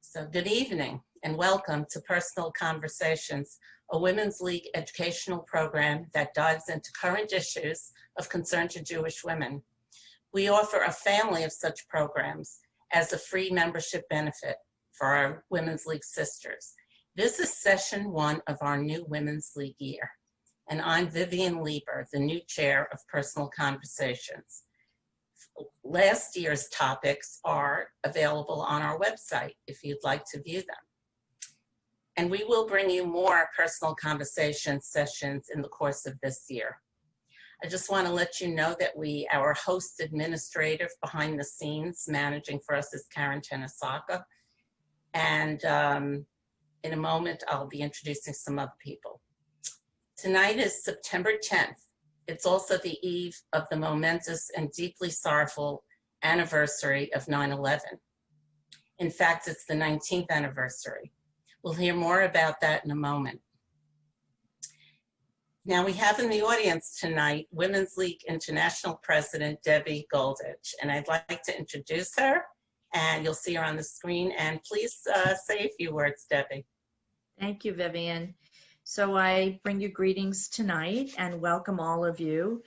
So good evening and welcome to Personal Conversations, a Women's League educational program that dives into current issues of concern to Jewish women. We offer a family of such programs as a free membership benefit for our Women's League sisters. This is session 1 of our new Women's League year, and I'm Vivian Lieber, the new chair of Personal Conversations. Last year's topics are available on our website if you'd like to view them. And we will bring you more personal conversation sessions in the course of this year. I just want to let you know that our host administrator behind the scenes managing for us is Karen Tenisaka. And in a moment, I'll be introducing some other people. Tonight is September 10th. It's also the eve of the momentous and deeply sorrowful anniversary of 9/11. In fact, it's the 19th anniversary. We'll hear more about that in a moment. Now we have in the audience tonight Women's League International President Debbie Goldich, and I'd like to introduce her, and you'll see her on the screen. And please say a few words, Debbie. Thank you, Vivian. So I bring you greetings tonight and welcome all of you.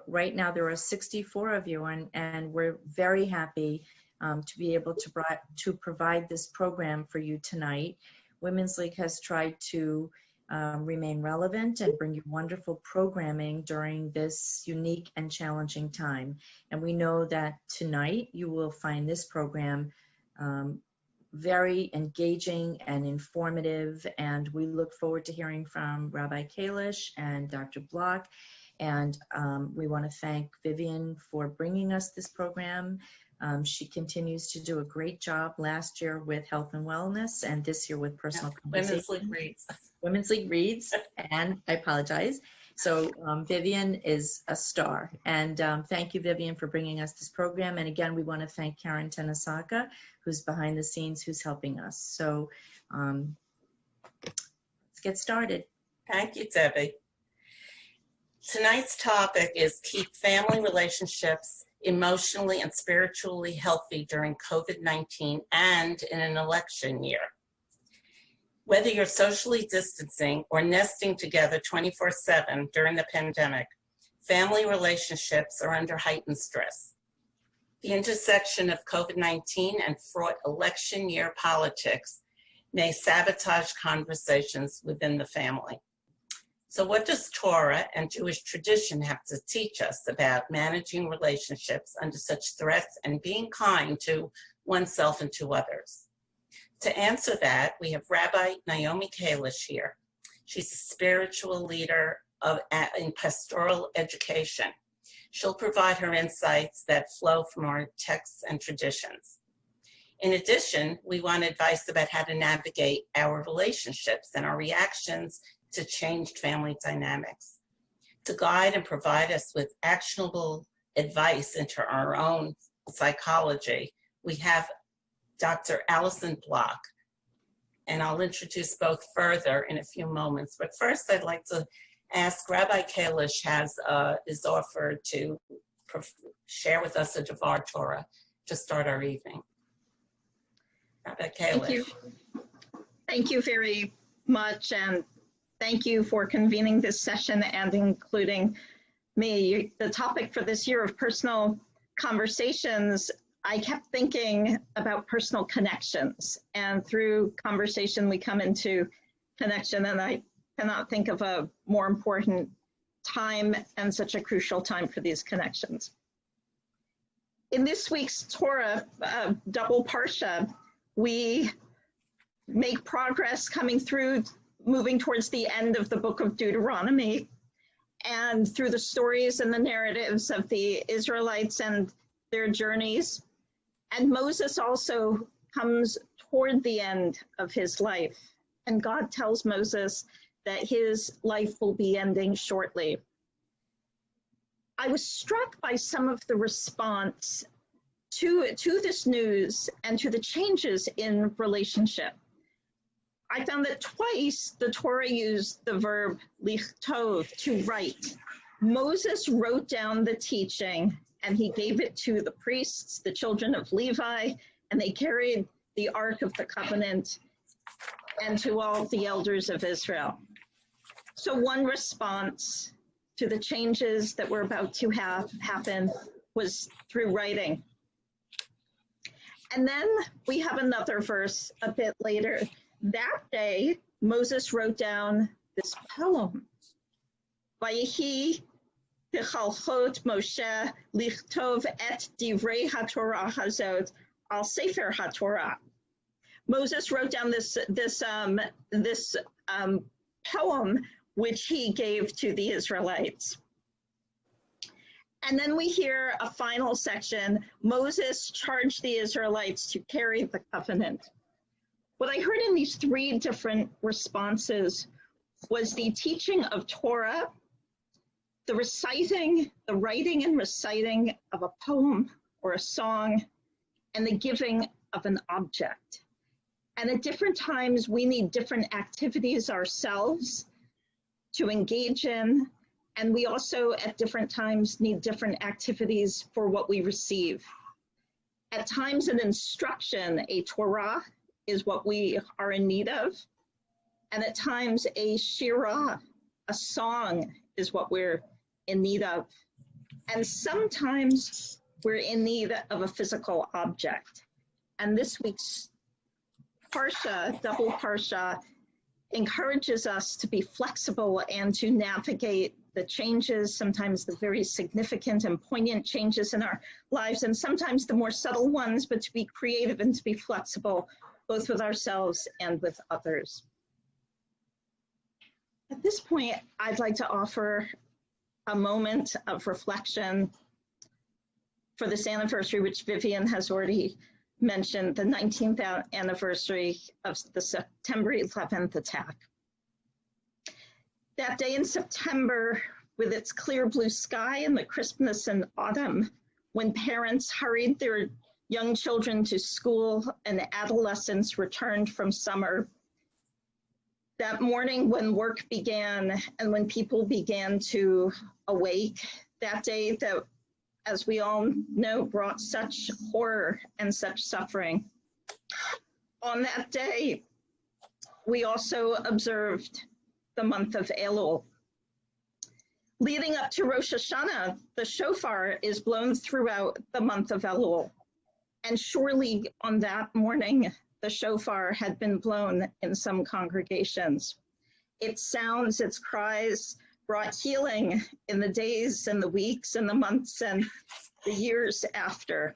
Right now there are 64 of you, and we're very happy to be able to provide this program for you tonight. Women's League has tried to remain relevant and bring you wonderful programming during this unique and challenging time. And we know that tonight you will find this program very engaging and informative, and we look forward to hearing from Rabbi Kalish and Dr. Block. And we want to thank Vivian for bringing us this program. She continues to do a great job last year with health and wellness, and this year with personal conversations. Women's League Reads. Women's League Reads, and I apologize. So Vivian is a star, and thank you, Vivian, for bringing us this program. And again, we want to thank Karen Tenisaka, who's behind the scenes, who's helping us. So let's get started. Thank you, Debbie. Tonight's topic is keep family relationships emotionally and spiritually healthy during COVID-19 and in an election year. Whether you're socially distancing or nesting together 24/7 during the pandemic, family relationships are under heightened stress. The intersection of COVID-19 and fraught election year politics may sabotage conversations within the family. So what does Torah and Jewish tradition have to teach us about managing relationships under such threats and being kind to oneself and to others? To answer that, we have Rabbi Naomi Kalish here. She's a spiritual leader in pastoral education. She'll provide her insights that flow from our texts and traditions. In addition, we want advice about how to navigate our relationships and our reactions to changed family dynamics. To guide and provide us with actionable advice into our own psychology, we have Dr. Allison Block, and I'll introduce both further in a few moments. But first, I'd like to ask Rabbi Kalish is offered to share with us a Devar Torah to start our evening. Rabbi Kalish. Thank you. Thank you very much, and thank you for convening this session and including me. The topic for this year of personal conversations, I kept thinking about personal connections, and through conversation we come into connection, and I cannot think of a more important time and such a crucial time for these connections. In this week's Torah double parsha, we make progress coming through, moving towards the end of the book of Deuteronomy, and through the stories and the narratives of the Israelites and their journeys. And Moses also comes toward the end of his life, and God tells Moses that his life will be ending shortly. I was struck by some of the response to this news and to the changes in relationship. I found that twice the Torah used the verb lichtov, to write. Moses wrote down the teaching and he gave it to the priests, the children of Levi, and they carried the Ark of the Covenant, and to all the elders of Israel. So one response to the changes that were about to happen was through writing. And then we have another verse a bit later. That day, Moses wrote down this poem. Vayehi B'chalchot Moshe lichtov et divrei haTorah hazot al sefer haTorah. Moses wrote down this poem which he gave to the Israelites. And then we hear a final section. Moses charged the Israelites to carry the covenant. What I heard in these three different responses was the teaching of Torah, the writing and reciting of a poem or a song, and the giving of an object. And at different times, we need different activities ourselves to engage in, and we also at different times need different activities for what we receive. At times, an instruction, a Torah, is what we are in need of, and at times a shirah, a song, is what we're in need of. And sometimes we're in need of a physical object. And this week's Parsha, double Parsha, encourages us to be flexible and to navigate the changes, sometimes the very significant and poignant changes in our lives, and sometimes the more subtle ones, but to be creative and to be flexible, both with ourselves and with others. At this point, I'd like to offer a moment of reflection for this anniversary, which Vivian has already mentioned, the 19th anniversary of the September 11th attack. That day in September, with its clear blue sky and the crispness in autumn, when parents hurried their young children to school and adolescents returned from summer, that morning when work began and when people began to awake, that day that, as we all know, brought such horror and such suffering. On that day, we also observed the month of Elul. Leading up to Rosh Hashanah, the shofar is blown throughout the month of Elul. And surely on that morning, the shofar had been blown in some congregations. Its sounds, its cries brought healing in the days and the weeks and the months and the years after.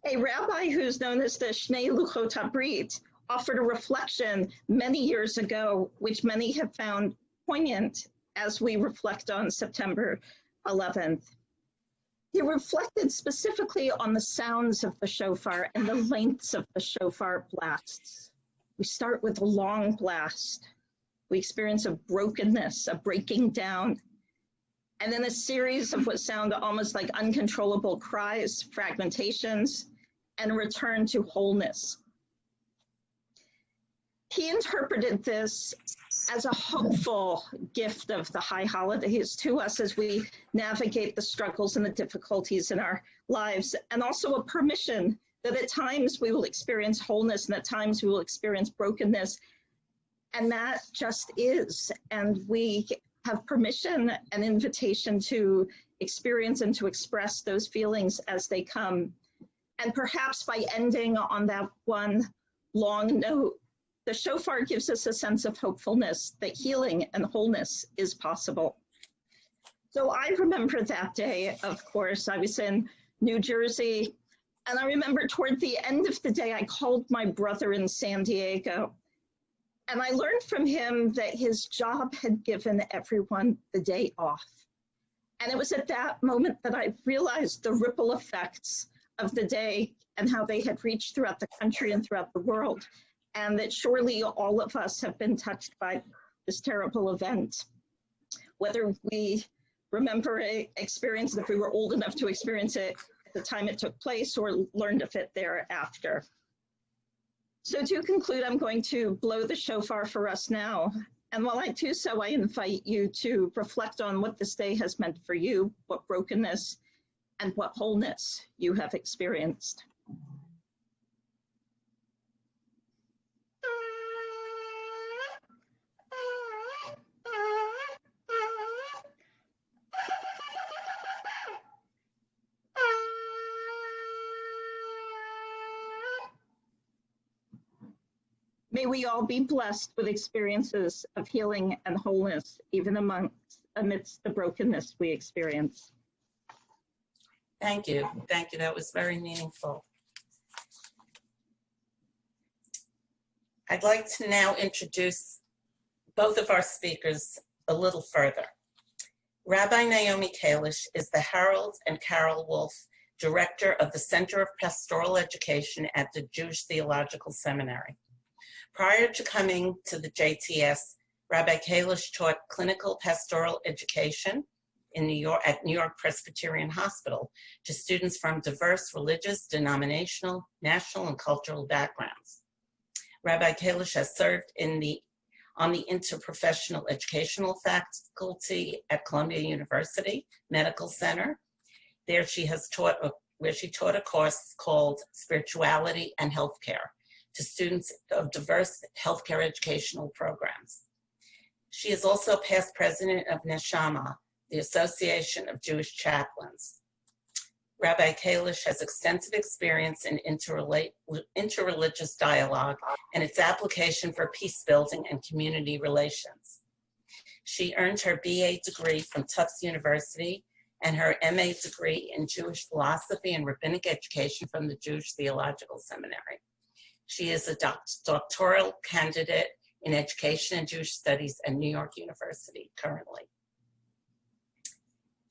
A rabbi who's known as the Shnei Luchot HaBrit offered a reflection many years ago, which many have found poignant as we reflect on September 11th. He reflected specifically on the sounds of the shofar and the lengths of the shofar blasts. We start with a long blast. We experience a brokenness, a breaking down, and then a series of what sound almost like uncontrollable cries, fragmentations, and a return to wholeness. He interpreted this as a hopeful gift of the high holidays to us as we navigate the struggles and the difficulties in our lives, and also a permission that at times we will experience wholeness and at times we will experience brokenness, and that just is. And we have permission and invitation to experience and to express those feelings as they come. And perhaps by ending on that one long note, the shofar gives us a sense of hopefulness that healing and wholeness is possible. So I remember that day, of course, I was in New Jersey, and I remember toward the end of the day, I called my brother in San Diego, and I learned from him that his job had given everyone the day off. And it was at that moment that I realized the ripple effects of the day and how they had reached throughout the country and throughout the world, and that surely all of us have been touched by this terrible event. Whether we remember an experience, if we were old enough to experience it at the time it took place, or learned of it thereafter. So to conclude, I'm going to blow the shofar for us now. And while I do so, I invite you to reflect on what this day has meant for you, what brokenness and what wholeness you have experienced. May we all be blessed with experiences of healing and wholeness, even amidst the brokenness we experience. Thank you. Thank you. That was very meaningful. I'd like to now introduce both of our speakers a little further. Rabbi Naomi Kalish is the Harold and Carol Wolf Director of the Center of Pastoral Education at the Jewish Theological Seminary. Prior to coming to the JTS, Rabbi Kalish taught clinical pastoral education in New York at New York Presbyterian Hospital to students from diverse religious, denominational, national, and cultural backgrounds. Rabbi Kalish has served on the interprofessional educational faculty at Columbia University Medical Center. There she taught a course called Spirituality and Healthcare to students of diverse healthcare educational programs. She is also past president of Neshama, the Association of Jewish Chaplains. Rabbi Kalish has extensive experience in interreligious dialogue and its application for peace building and community relations. She earned her BA degree from Tufts University and her MA degree in Jewish philosophy and rabbinic education from the Jewish Theological Seminary. She is a doctoral candidate in education and Jewish studies at New York University currently.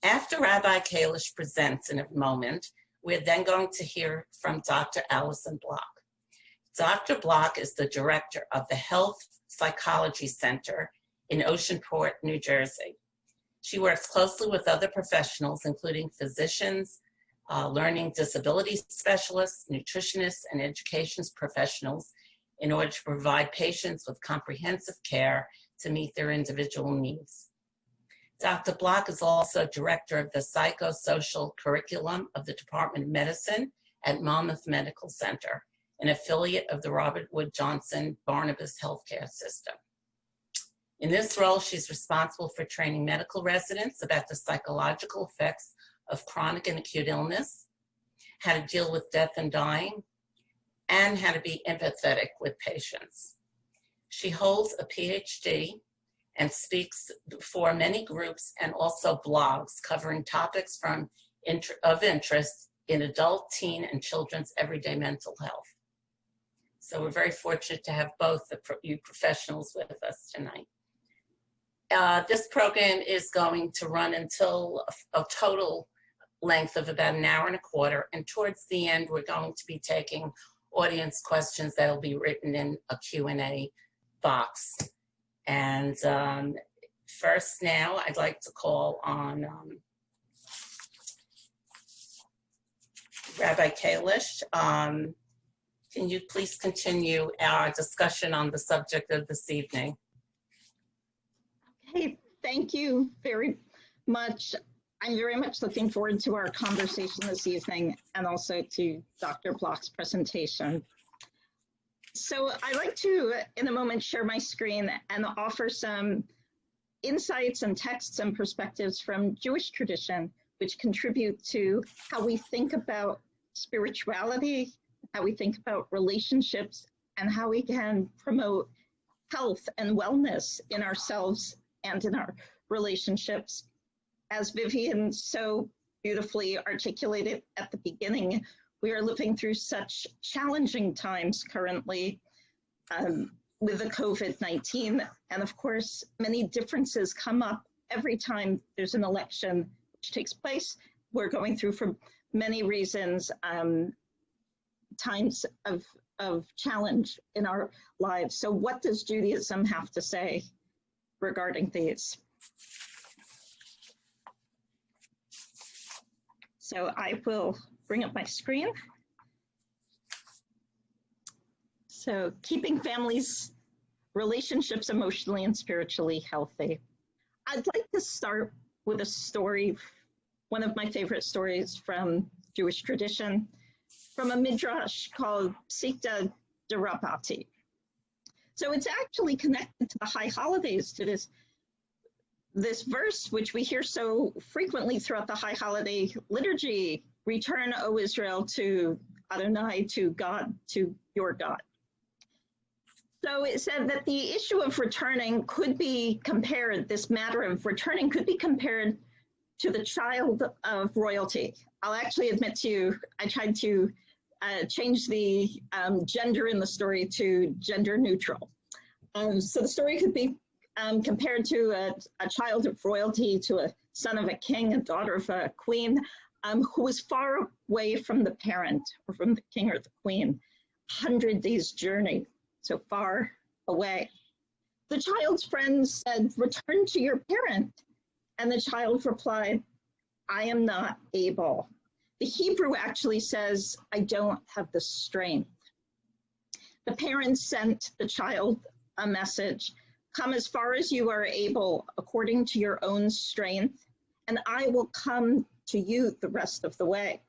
After Rabbi Kalish presents in a moment, we're then going to hear from Dr. Allison Block. Dr. Block is the director of the Health Psychology Center in Oceanport, New Jersey. She works closely with other professionals, including physicians, learning disability specialists, nutritionists, and education professionals in order to provide patients with comprehensive care to meet their individual needs. Dr. Block is also director of the psychosocial curriculum of the Department of Medicine at Monmouth Medical Center, an affiliate of the Robert Wood Johnson Barnabas Healthcare System. In this role, she's responsible for training medical residents about the psychological effects of chronic and acute illness, how to deal with death and dying, and how to be empathetic with patients. She holds a PhD and speaks for many groups and also blogs covering topics of interest in adult, teen, and children's everyday mental health. So we're very fortunate to have both you professionals with us tonight. This program is going to run until a total length of about an hour and a quarter, and towards the end we're going to be taking audience questions that will be written in a Q&A box. And first now, I'd like to call on Rabbi Kalish. Can you please continue our discussion on the subject of this evening? Okay, thank you very much. I'm very much looking forward to our conversation this evening and also to Dr. Block's presentation. So I'd like to, in a moment, share my screen and offer some insights and texts and perspectives from Jewish tradition, which contribute to how we think about spirituality, how we think about relationships, and how we can promote health and wellness in ourselves and in our relationships. As Vivian so beautifully articulated at the beginning, we are living through such challenging times currently with the COVID-19. And of course, many differences come up every time there's an election which takes place. We're going through, for many reasons, times of challenge in our lives. So what does Judaism have to say regarding these? So I will bring up my screen. So keeping families, relationships emotionally and spiritually healthy. I'd like to start with a story, one of my favorite stories from Jewish tradition, from a Midrash called Psikta de Rabati. So it's actually connected to the high holidays, to this verse, which we hear so frequently throughout the high holiday liturgy: return, O Israel, to Adonai, to God, to your God. So it said that the issue of returning could be compared, this matter of returning could be compared to the child of royalty. I'll actually admit to you, I tried to change the gender in the story to gender neutral. So the story could be compared to a child of royalty, to a son of a king, a daughter of a queen, who was far away from the parent or from the king or the queen, 100 days journey, so far away. The child's friends said, return to your parent. And the child replied, I am not able. The Hebrew actually says, I don't have the strength. The parents sent the child a message, come as far as you are able according to your own strength, and I will come to you the rest of the way.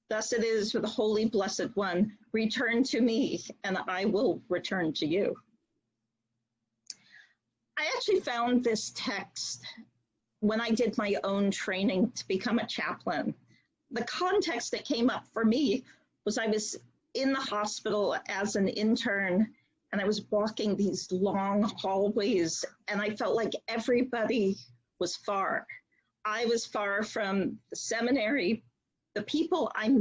Thus it is with the Holy Blessed One, return to me and I will return to you. I actually found this text when I did my own training to become a chaplain. The context that came up for me was I was in the hospital as an intern, and I was walking these long hallways, and I felt like everybody was far. I was far from the seminary. The people I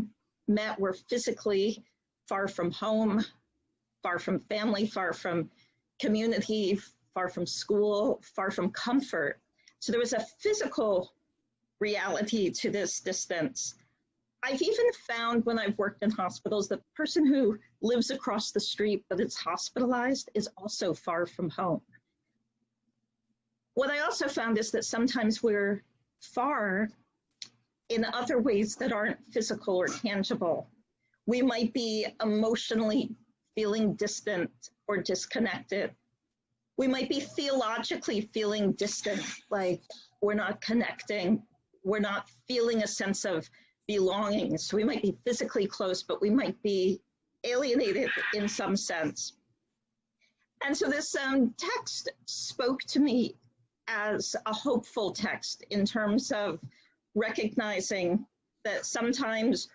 met were physically far from home, far from family, far from community, far from school, far from comfort. So there was a physical reality to this distance. I've even found when I've worked in hospitals, the person who lives across the street but is hospitalized is also far from home. What I also found is that sometimes we're far in other ways that aren't physical or tangible. We might be emotionally feeling distant or disconnected. We might be theologically feeling distant, like we're not connecting, we're not feeling a sense of belonging. So we might be physically close, but we might be alienated in some sense. And so this text spoke to me as a hopeful text in terms of recognizing that sometimes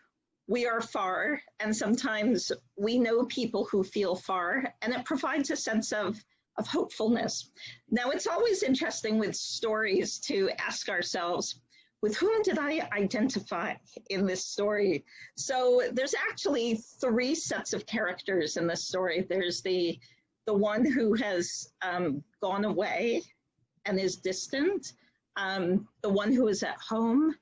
we are far and sometimes we know people who feel far, and it provides a sense of hopefulness. Now, it's always interesting with stories to ask ourselves, with whom did I identify in this story? So there's actually 3 sets of characters in this story. There's the one who has gone away and is distant, the one who is at home,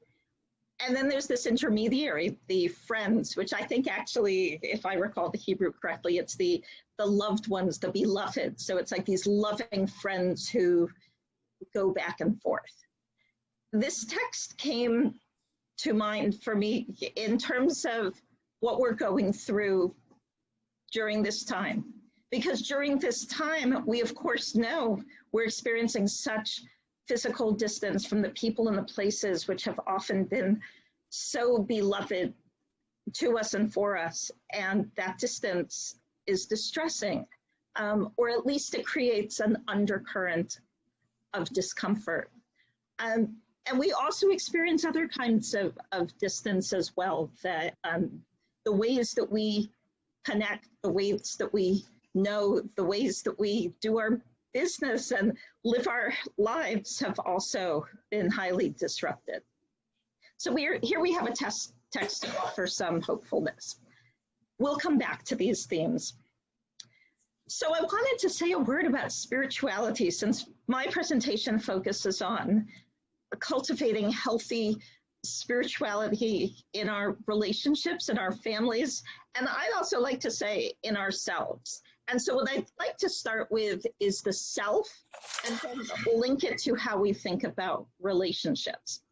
and then there's this intermediary, the friends, which I think actually, if I recall the Hebrew correctly, it's the loved ones, the beloved. So it's like these loving friends who go back and forth. This text came to mind for me in terms of what we're going through during this time. Because during this time, we of course know we're experiencing such physical distance from the people and the places which have often been so beloved to us and for us. And that distance is distressing, or at least it creates an undercurrent of discomfort. And we also experience other kinds of distance as well, that the ways that we connect, the ways that we know, the ways that we do our business and live our lives have also been highly disrupted. So here we have a text to offer some hopefulness. We'll come back to these themes. So I wanted to say a word about spirituality, since my presentation focuses on cultivating healthy spirituality in our relationships, in our families, and I'd also like to say in ourselves. And so what I'd like to start with is the self, and then link it to how we think about relationships.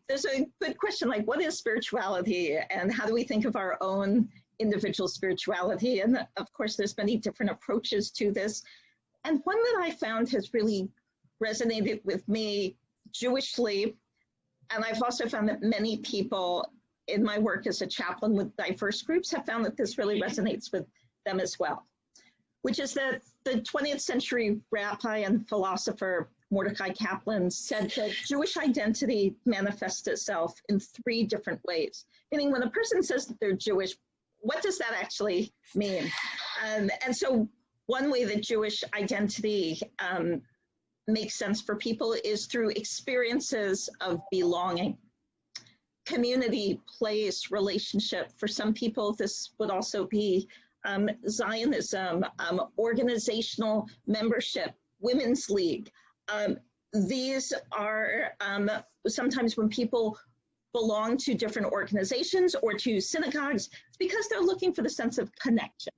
There's a good question, like, what is spirituality and how do we think of our own individual spirituality? And of course, there's many different approaches to this. And one that I found has really resonated with me Jewishly, and I've also found that many people in my work as a chaplain with diverse groups have found that this really resonates with them as well, which is that the 20th century rabbi and philosopher Mordecai Kaplan said that Jewish identity manifests itself in 3 different ways. Meaning, when a person says that they're Jewish, what does that actually mean? And so one way that Jewish identity makes sense for people is through experiences of belonging. Community, place, relationship. For some people, this would also be Zionism, organizational membership, Women's League. These are sometimes when people belong to different organizations or to synagogues, it's because they're looking for the sense of connection.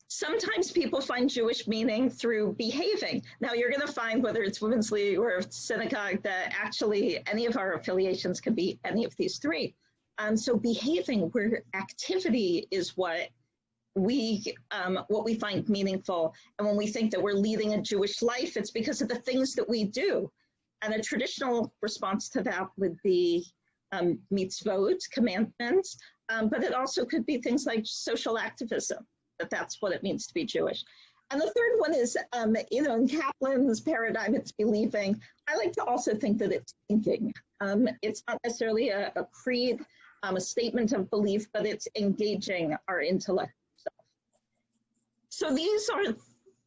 Sometimes people find Jewish meaning through behaving. Now you're going to find, whether it's Women's League or synagogue, that actually any of our affiliations can be any of these three. So behaving, where activity is what we find meaningful. And when we think that we're leading a Jewish life, it's because of the things that we do. And a traditional response to that would be mitzvot, commandments, but it also could be things like social activism. That's what it means to be Jewish. And the third one is, in Kaplan's paradigm, it's believing. I like to also think that it's thinking. It's not necessarily a creed, a statement of belief, but it's engaging our intellect. So these are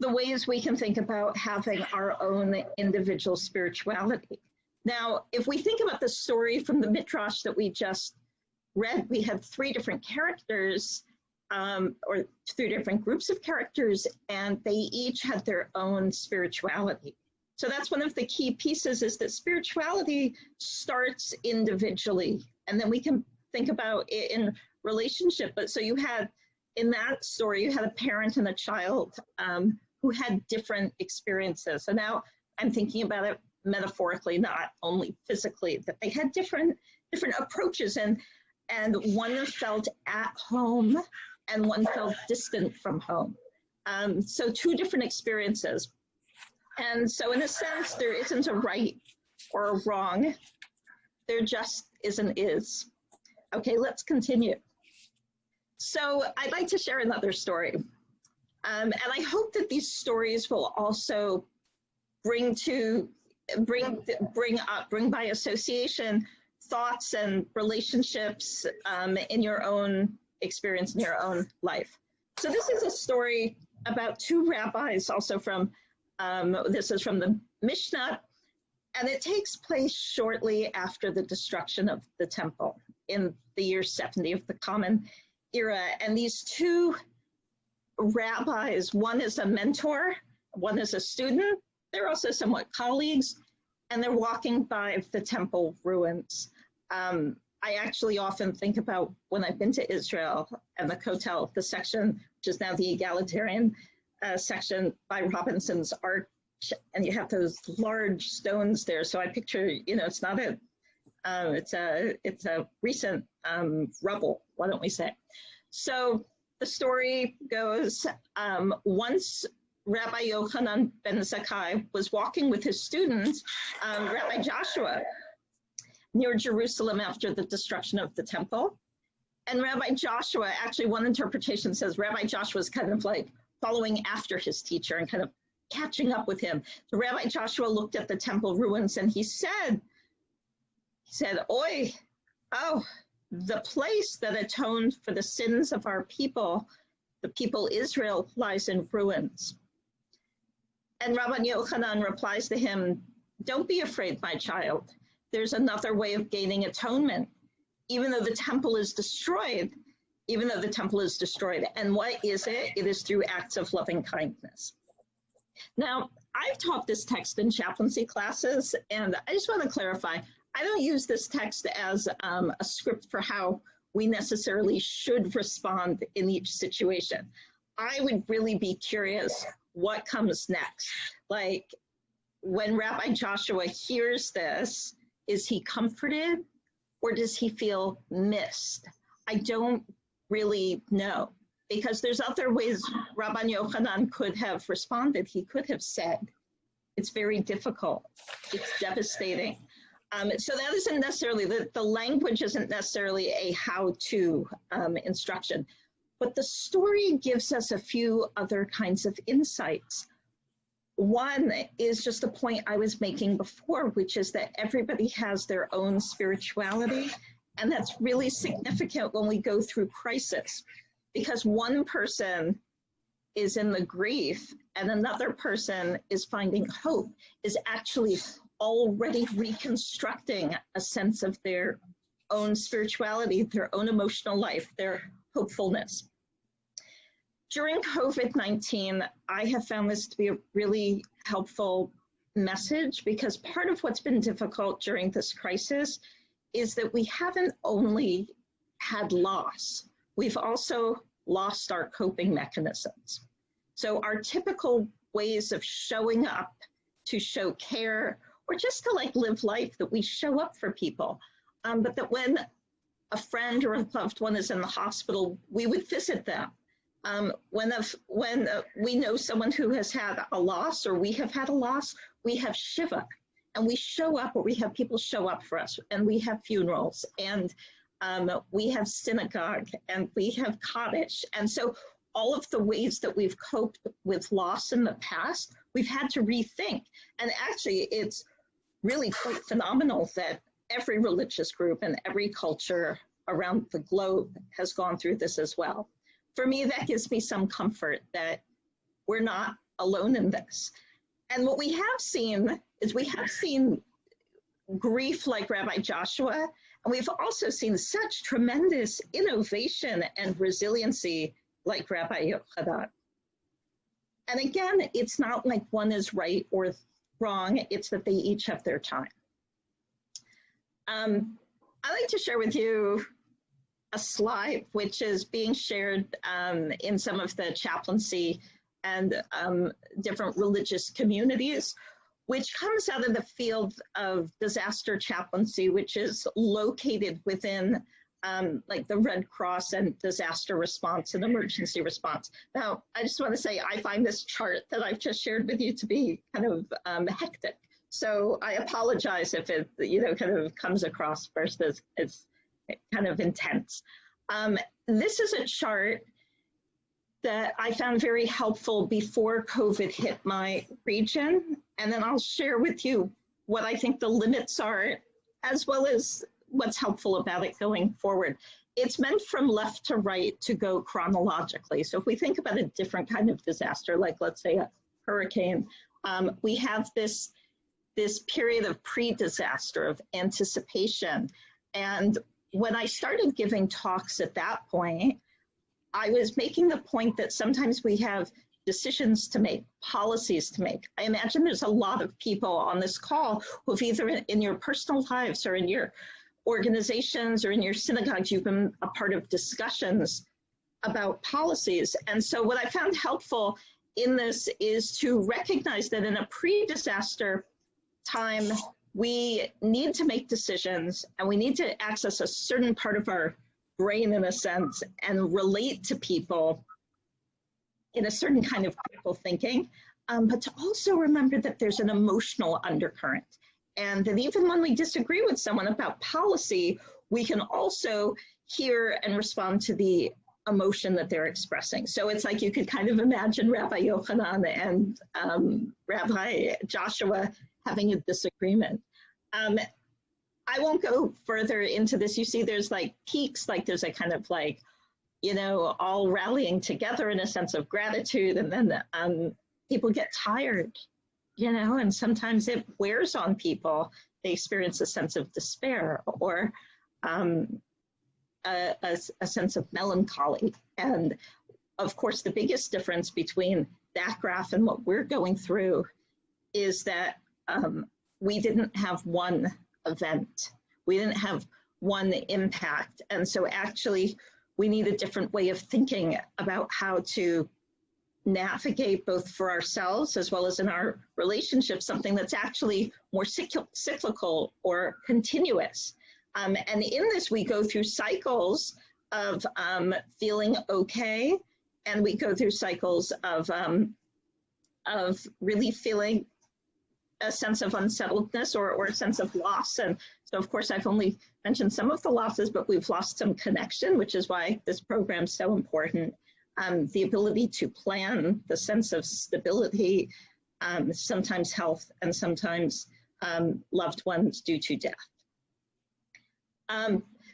the ways we can think about having our own individual spirituality. Now, if we think about the story from the Midrash that we just read, we had three different characters, or three different groups of characters, and they each had their own spirituality. So that's one of the key pieces, is that spirituality starts individually, and then we can think about it in relationship. But so you had, in that story, you had a parent and a child who had different experiences. So now I'm thinking about it metaphorically, not only physically, that they had different approaches, and one felt at home and one felt distant from home. So two different experiences. And so in a sense, there isn't a right or a wrong. There just is and is. Okay, let's continue. So I'd like to share another story. And I hope that these stories will also bring by association thoughts and relationships in your own experience, in your own life. So this is a story about two rabbis, also from, this is from the Mishnah, and it takes place shortly after the destruction of the temple in the year 70 of the Common Era. And these two rabbis, one is a mentor, one is a student, they're also somewhat colleagues, and they're walking by the temple ruins. I actually often think about when I've been to Israel and the Kotel, the section, which is now the egalitarian section by Robinson's Arch, and you have those large stones there. So I picture, it's not it's a recent rubble, why don't we say? So the story goes, once Rabbi Yochanan ben Zakkai was walking with his student, Rabbi Joshua, near Jerusalem after the destruction of the temple. And Rabbi Joshua, actually one interpretation says Rabbi Joshua was kind of like following after his teacher and kind of catching up with him. So Rabbi Joshua looked at the temple ruins and he said, "Oi, oh, the place that atoned for the sins of our people, the people Israel, lies in ruins." And Rabbi Yochanan replies to him, "Don't be afraid, my child. There's another way of gaining atonement, even though the temple is destroyed, And what is it? It is through acts of loving kindness." Now, I've taught this text in chaplaincy classes, and I just want to clarify, I don't use this text as a script for how we necessarily should respond in each situation. I would really be curious what comes next. Like, when Rabbi Joshua hears this, is he comforted or does he feel missed? I don't really know, because there's other ways Rabbi Yochanan could have responded. He could have said, "It's very difficult, it's devastating." So that isn't necessarily, the language isn't necessarily a how-to instruction, but the story gives us a few other kinds of insights. One is just the point I was making before, which is that everybody has their own spirituality, and that's really significant when we go through crisis, because one person is in the grief and another person is finding hope is actually already reconstructing a sense of their own spirituality, their own emotional life, their hopefulness. During COVID-19, I have found this to be a really helpful message because part of what's been difficult during this crisis is that we haven't only had loss, we've also lost our coping mechanisms. So our typical ways of showing up to show care or just to like live life, that we show up for people, but that when a friend or a loved one is in the hospital, we would visit them. When we know someone who has had a loss or we have had a loss, we have Shiva and we show up, or we have people show up for us, and we have funerals, and we have synagogue, and we have Kaddish. And so all of the ways that we've coped with loss in the past, we've had to rethink. And actually, it's really quite phenomenal that every religious group and every culture around the globe has gone through this as well. For me, that gives me some comfort that we're not alone in this. And what we have seen is we have seen grief like Rabbi Joshua, and we've also seen such tremendous innovation and resiliency like Rabbi Yochanan. And again, it's not like one is right or wrong, it's that they each have their time. I'd like to share with you a slide which is being shared in some of the chaplaincy and different religious communities, which comes out of the field of disaster chaplaincy, which is located within like the Red Cross and disaster response and emergency response. Now, I just want to say, I find this chart that I've just shared with you to be kind of hectic. So I apologize if it, kind of comes across first as it's kind of intense. This is a chart that I found very helpful before COVID hit my region. And then I'll share with you what I think the limits are, as well as what's helpful about it going forward. It's meant from left to right to go chronologically. So if we think about a different kind of disaster, like let's say a hurricane, we have this period of pre-disaster, of anticipation. And when I started giving talks at that point, I was making the point that sometimes we have decisions to make, policies to make. I imagine there's a lot of people on this call who have either in your personal lives or in your organizations or in your synagogues, you've been a part of discussions about policies. And so what I found helpful in this is to recognize that in a pre-disaster time, we need to make decisions and we need to access a certain part of our brain, in a sense, and relate to people in a certain kind of critical thinking, but to also remember that there's an emotional undercurrent, and that even when we disagree with someone about policy, we can also hear and respond to the emotion that they're expressing. So it's like you could kind of imagine Rabbi Yochanan and Rabbi Joshua having a disagreement. I won't go further into this. You see there's like peaks, like there's a kind of like, all rallying together in a sense of gratitude, and then people get tired, and sometimes it wears on people. They experience a sense of despair or a sense of melancholy. And of course, the biggest difference between that graph and what we're going through is that we didn't have one event. We didn't have one impact. And so actually, we need a different way of thinking about how to navigate both for ourselves as well as in our relationships, something that's actually more cyclical or continuous. And in this, we go through cycles of feeling okay, and we go through cycles of really feeling a sense of unsettledness or a sense of loss. And so, of course, I've only mentioned some of the losses, but we've lost some connection, which is why this program is so important. The ability to plan, the sense of stability, sometimes health, and sometimes loved ones due to death.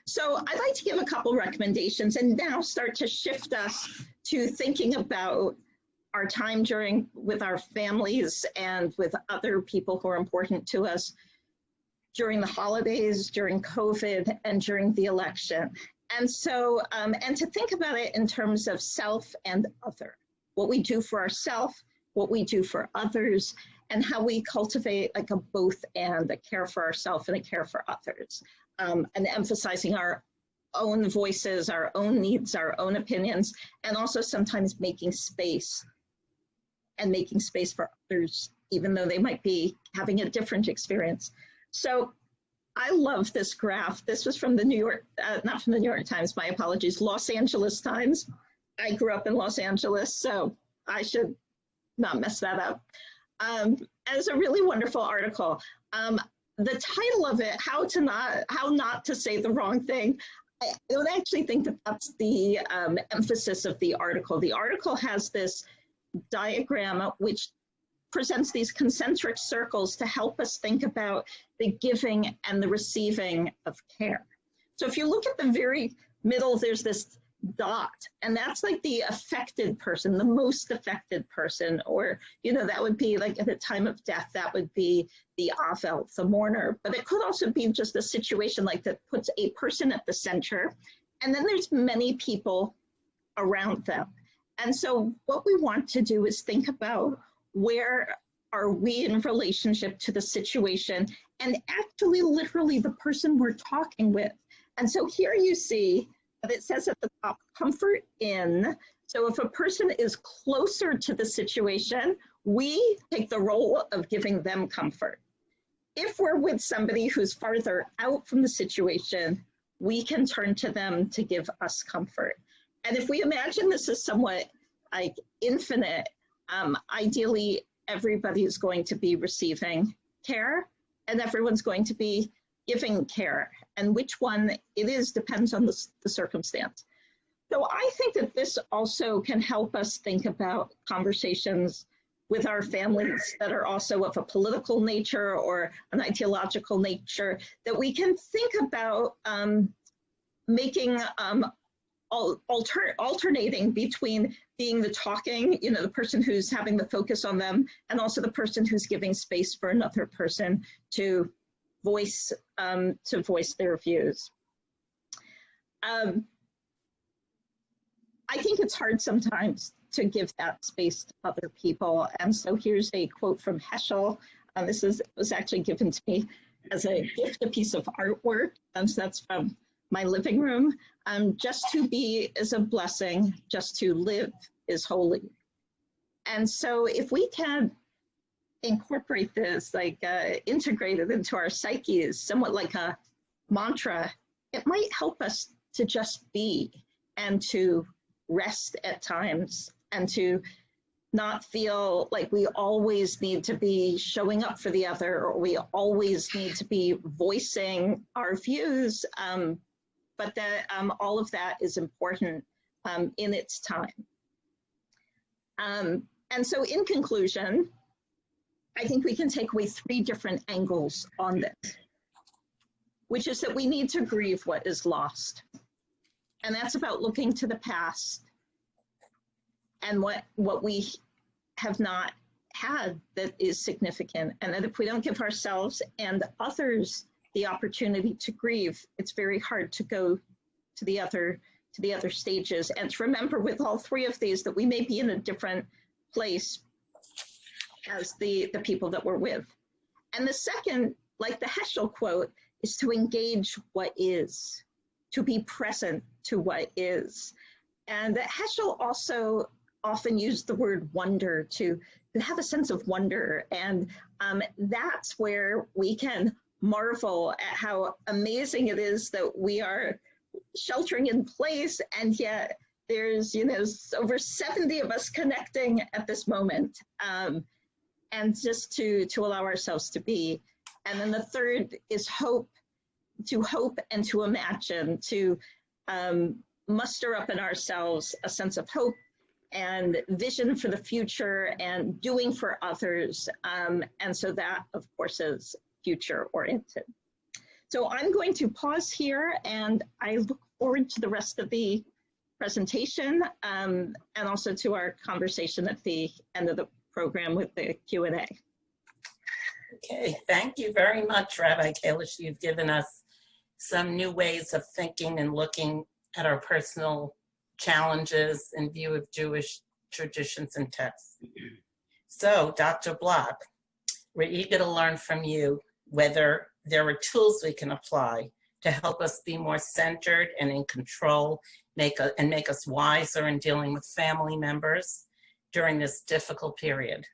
So I'd like to give a couple recommendations and now start to shift us to thinking about our time with our families and with other people who are important to us during the holidays, during COVID, and during the election. And so, and to think about it in terms of self and other, what we do for ourselves, what we do for others, and how we cultivate like a both and, a care for ourselves and a care for others, and emphasizing our own voices, our own needs, our own opinions, and also sometimes making space for others, even though they might be having a different experience. So I love this graph. This was from the not from the New York Times, my apologies, Los Angeles Times. I grew up in Los Angeles, so I should not mess that up. As a really wonderful article. The title of it, how not to say the wrong thing. I don't actually think that that's the emphasis of the article. The article has this diagram which presents these concentric circles to help us think about the giving and the receiving of care. So if you look at the very middle, there's this dot, and that's like the affected person, the most affected person, or, you know, that would be like at the time of death, that would be the Avot, the mourner. But it could also be just a situation like that puts a person at the center, and then there's many people around them. And so what we want to do is think about where are we in relationship to the situation and actually literally the person we're talking with. And so here you see that it says at the top, comfort in. So if a person is closer to the situation, we take the role of giving them comfort. If we're with somebody who's farther out from the situation, we can turn to them to give us comfort. And if we imagine this is somewhat like infinite, ideally everybody is going to be receiving care and everyone's going to be giving care, and which one it is depends on the circumstance. So I think that this also can help us think about conversations with our families that are also of a political nature or an ideological nature, that we can think about making alternating between being the talking, you know, the person who's having the focus on them, and also the person who's giving space for another person to voice their views. I think it's hard sometimes to give that space to other people. And so here's a quote from Heschel. This was actually given to me as a gift, a piece of artwork. So that's from my living room. Just to be is a blessing, just to live is holy. And so if we can incorporate this, like integrate it into our psyches, somewhat like a mantra, it might help us to just be and to rest at times and to not feel like we always need to be showing up for the other, or we always need to be voicing our views, but that all of that is important in its time. And so in conclusion, I think we can take away 3 different angles on this, which is that we need to grieve what is lost. And that's about looking to the past and what we have not had that is significant. And that if we don't give ourselves and others the opportunity to grieve, it's very hard to go to the other stages. And to remember with all 3 of these that we may be in a different place as the people that we're with. And the second, like the Heschel quote, is to engage what is, to be present to what is. And Heschel also often used the word wonder, to have a sense of wonder. And that's where we can marvel at how amazing it is that we are sheltering in place, and yet there's, you know, over 70 of us connecting at this moment. And just to allow ourselves to be. And then the third is hope, to hope and to imagine, to muster up in ourselves a sense of hope and vision for the future and doing for others. And so that, of course, is future oriented. So I'm going to pause here, and I look forward to the rest of the presentation and also to our conversation at the end of the program with the Q&A. Okay, thank you very much, Rabbi Kalish. You've given us some new ways of thinking and looking at our personal challenges in view of Jewish traditions and texts. So, Dr. Block, we're eager to learn from you whether there are tools we can apply to help us be more centered and in control, make us wiser in dealing with family members during this difficult period.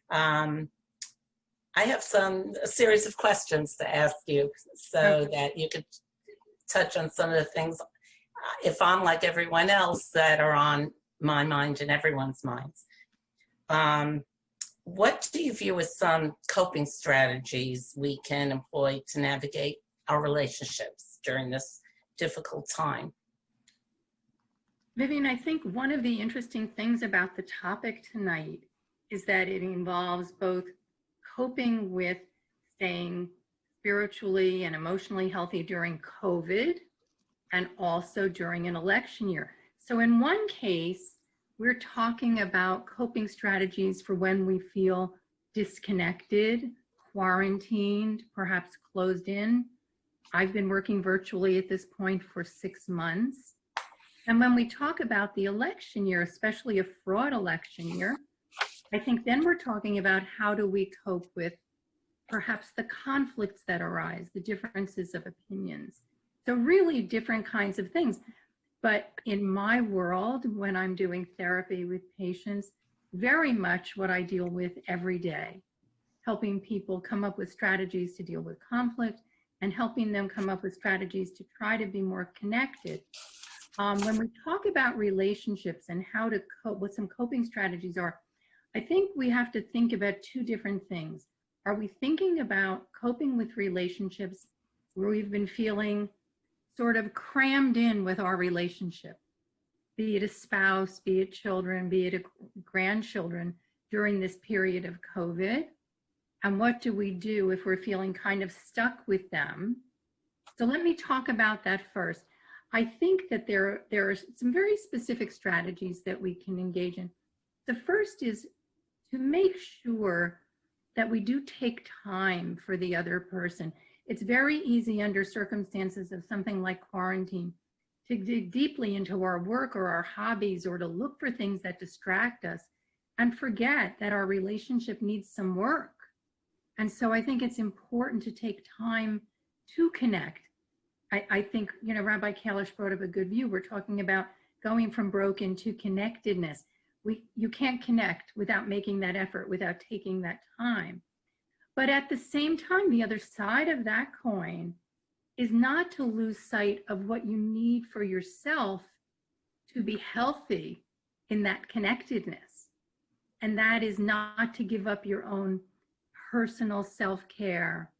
I have a series of questions to ask you so that you could touch on some of the things, if I'm like everyone else, that are on my mind and everyone's minds. What do you view as some coping strategies we can employ to navigate our relationships during this difficult time? Vivian, I think one of the interesting things about the topic tonight is that it involves both coping with staying spiritually and emotionally healthy during COVID and also during an election year. So in one case, we're talking about coping strategies for when we feel disconnected, quarantined, perhaps closed in. I've been working virtually at this point for 6 months. And when we talk about the election year, especially a fraud election year, I think then we're talking about how do we cope with perhaps the conflicts that arise, the differences of opinions. So really different kinds of things. But in my world, when I'm doing therapy with patients, very much what I deal with every day, helping people come up with strategies to deal with conflict and helping them come up with strategies to try to be more connected. When we talk about relationships and how to cope, what some coping strategies are, I think we have to think about two different things. Are we thinking about coping with relationships where we've been feeling sort of crammed in with our relationship, be it a spouse, be it children, be it a grandchildren during this period of COVID? And what do we do if we're feeling kind of stuck with them? So let me talk about that first. I think that there are some very specific strategies that we can engage in. The first is to make sure that we do take time for the other person. It's very easy under circumstances of something like quarantine to dig deeply into our work or our hobbies or to look for things that distract us and forget that our relationship needs some work. And so I think it's important to take time to connect. I think, Rabbi Kalish brought up a good view. We're talking about going from broken to connectedness. You can't connect without making that effort, without taking that time. But at the same time, the other side of that coin is not to lose sight of what you need for yourself to be healthy in that connectedness. And that is not to give up your own personal self-care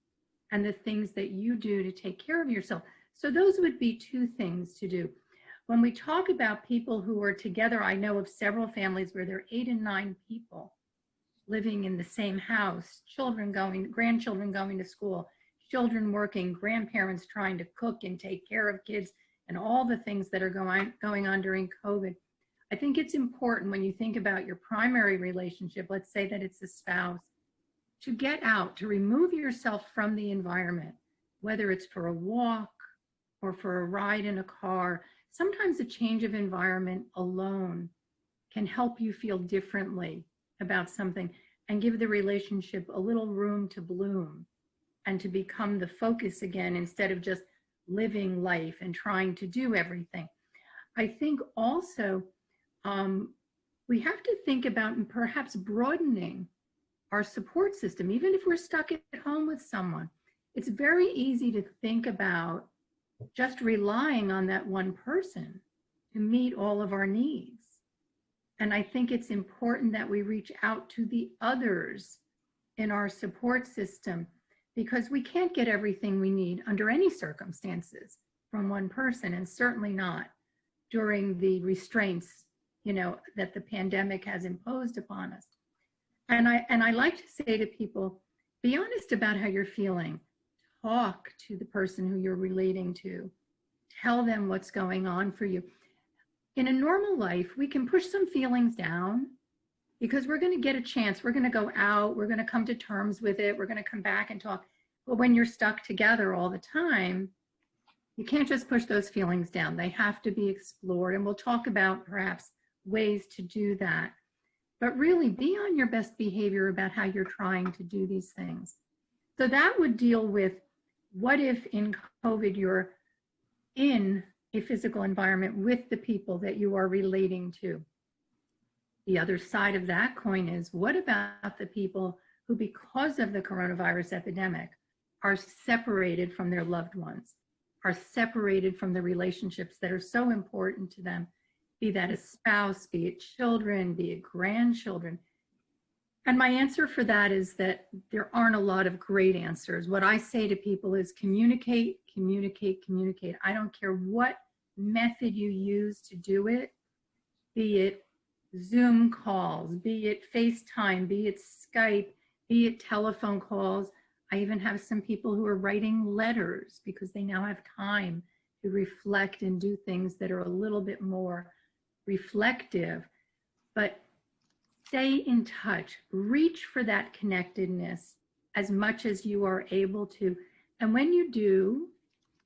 and the things that you do to take care of yourself. So those would be two things to do. When we talk about people who are together, I know of several families where there are 8 and 9 people living in the same house, grandchildren going to school, children working, grandparents trying to cook and take care of kids, and all the things that are going on during COVID. I think it's important when you think about your primary relationship, let's say that it's a spouse, to get out, to remove yourself from the environment, whether it's for a walk or for a ride in a car. Sometimes a change of environment alone can help you feel differently about something and give the relationship a little room to bloom and to become the focus again instead of just living life and trying to do everything. I think also we have to think about perhaps broadening our support system. Even if we're stuck at home with someone, it's very easy to think about just relying on that one person to meet all of our needs. And I think it's important that we reach out to the others in our support system, because we can't get everything we need under any circumstances from one person, and certainly not during the restraints, that the pandemic has imposed upon us. And I like to say to people, be honest about how you're feeling. Talk to the person who you're relating to. Tell them what's going on for you. in a normal life, we can push some feelings down because we're going to get a chance. We're going to go out. We're going to come to terms with it. We're going to come back and talk. But when you're stuck together all the time, you can't just push those feelings down. They have to be explored. And we'll talk about perhaps ways to do that. But really be on your best behavior about how you're trying to do these things. So that would deal with what if in COVID you're in a physical environment with the people that you are relating to. The other side of that coin is, what about the people who, because of the coronavirus epidemic, are separated from their loved ones, are separated from the relationships that are so important to them, be that a spouse, be it children, be it grandchildren. And my answer for that is that there aren't a lot of great answers. What I say to people is communicate, communicate, communicate. I don't care what method you use to do it, be it Zoom calls, be it FaceTime, be it Skype, be it telephone calls. I even have some people who are writing letters because they now have time to reflect and do things that are a little bit more reflective. But stay in touch, reach for that connectedness as much as you are able to. And when you do,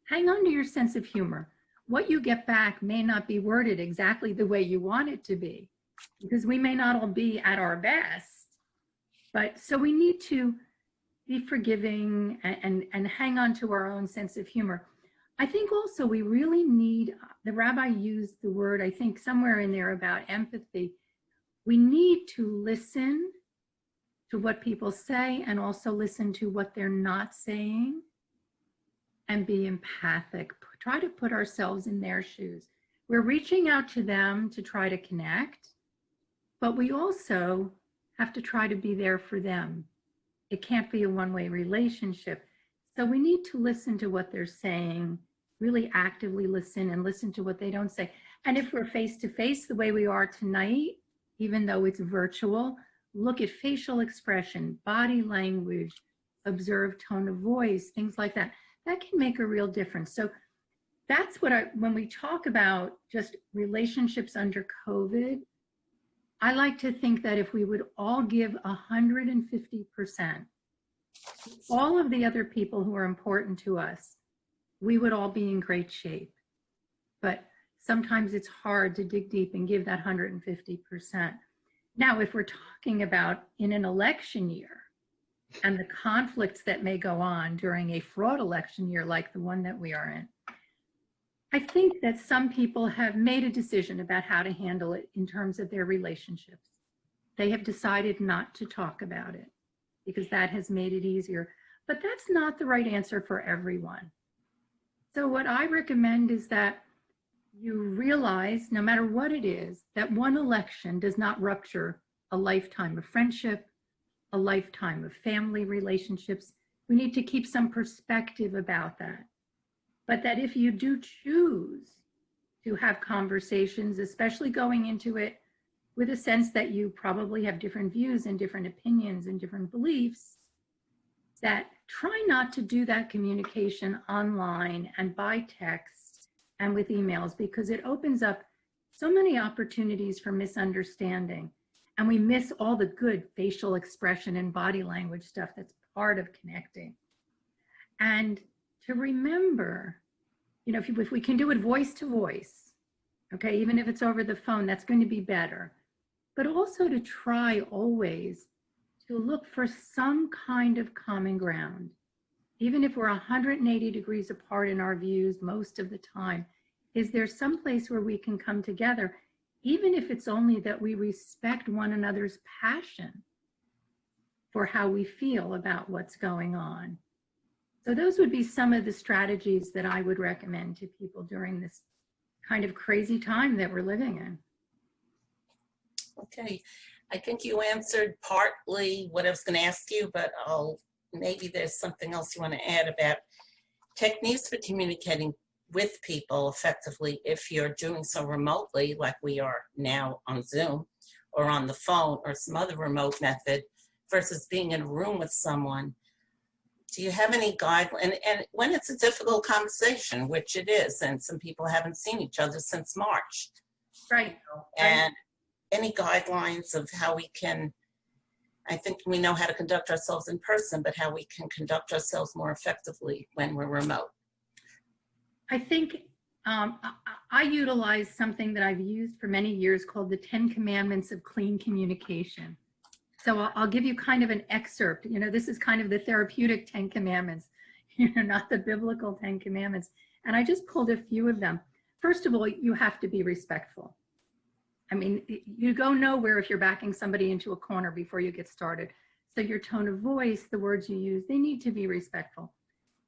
hang on to your sense of humor. What you get back may not be worded exactly the way you want it to be, because we may not all be at our best. But so we need to be forgiving and hang on to our own sense of humor. I think also we really need, the rabbi used the word, I think somewhere in there, about empathy. We need to listen to what people say and also listen to what they're not saying and be empathic. Try to put ourselves in their shoes. We're reaching out to them to try to connect, but we also have to try to be there for them. It can't be a one-way relationship. So we need to listen to what they're saying, really actively listen and listen to what they don't say. And if we're face-to-face the way we are tonight, even though it's virtual, look at facial expression, body language, observe tone of voice, things like that. That can make a real difference. So that's what when we talk about just relationships under COVID, I like to think that if we would all give 150%, all of the other people who are important to us, we would all be in great shape. But sometimes it's hard to dig deep and give that 150%. Now, if we're talking about in an election year and the conflicts that may go on during a fraud election year like the one that we are in, I think that some people have made a decision about how to handle it in terms of their relationships. They have decided not to talk about it because that has made it easier. But that's not the right answer for everyone. So what I recommend is that you realize, no matter what it is, that one election does not rupture a lifetime of friendship, a lifetime of family relationships. We need to keep some perspective about that. But that if you do choose to have conversations, especially going into it with a sense that you probably have different views and different opinions and different beliefs, that try not to do that communication online and by text and with emails, because it opens up so many opportunities for misunderstanding. And we miss all the good facial expression and body language stuff that's part of connecting. And to remember, you know, if we can do it voice to voice, okay, even if it's over the phone, that's going to be better. But also to try always to look for some kind of common ground. Even if we're 180 degrees apart in our views most of the time, is there some place where we can come together, even if it's only that we respect one another's passion for how we feel about what's going on. So those would be some of the strategies that I would recommend to people during this kind of crazy time that we're living in. Okay, I think you answered partly what I was going to ask you, but maybe there's something else you want to add about techniques for communicating with people effectively if you're doing so remotely, like we are now on Zoom or on the phone or some other remote method, versus being in a room with someone. Do you have any guidelines? And when it's a difficult conversation, which it is, and some people haven't seen each other since March, Right. And any guidelines of how we can, I think we know how to conduct ourselves in person, but how we can conduct ourselves more effectively when we're remote. I think I utilize something that I've used for many years called the 10 Commandments of Clean Communication. So I'll give you kind of an excerpt. You know, this is kind of the therapeutic 10 Commandments, you know, not the biblical 10 Commandments. And I just pulled a few of them. First of all, you have to be respectful. I mean, you go nowhere if you're backing somebody into a corner before you get started. So your tone of voice, the words you use, they need to be respectful.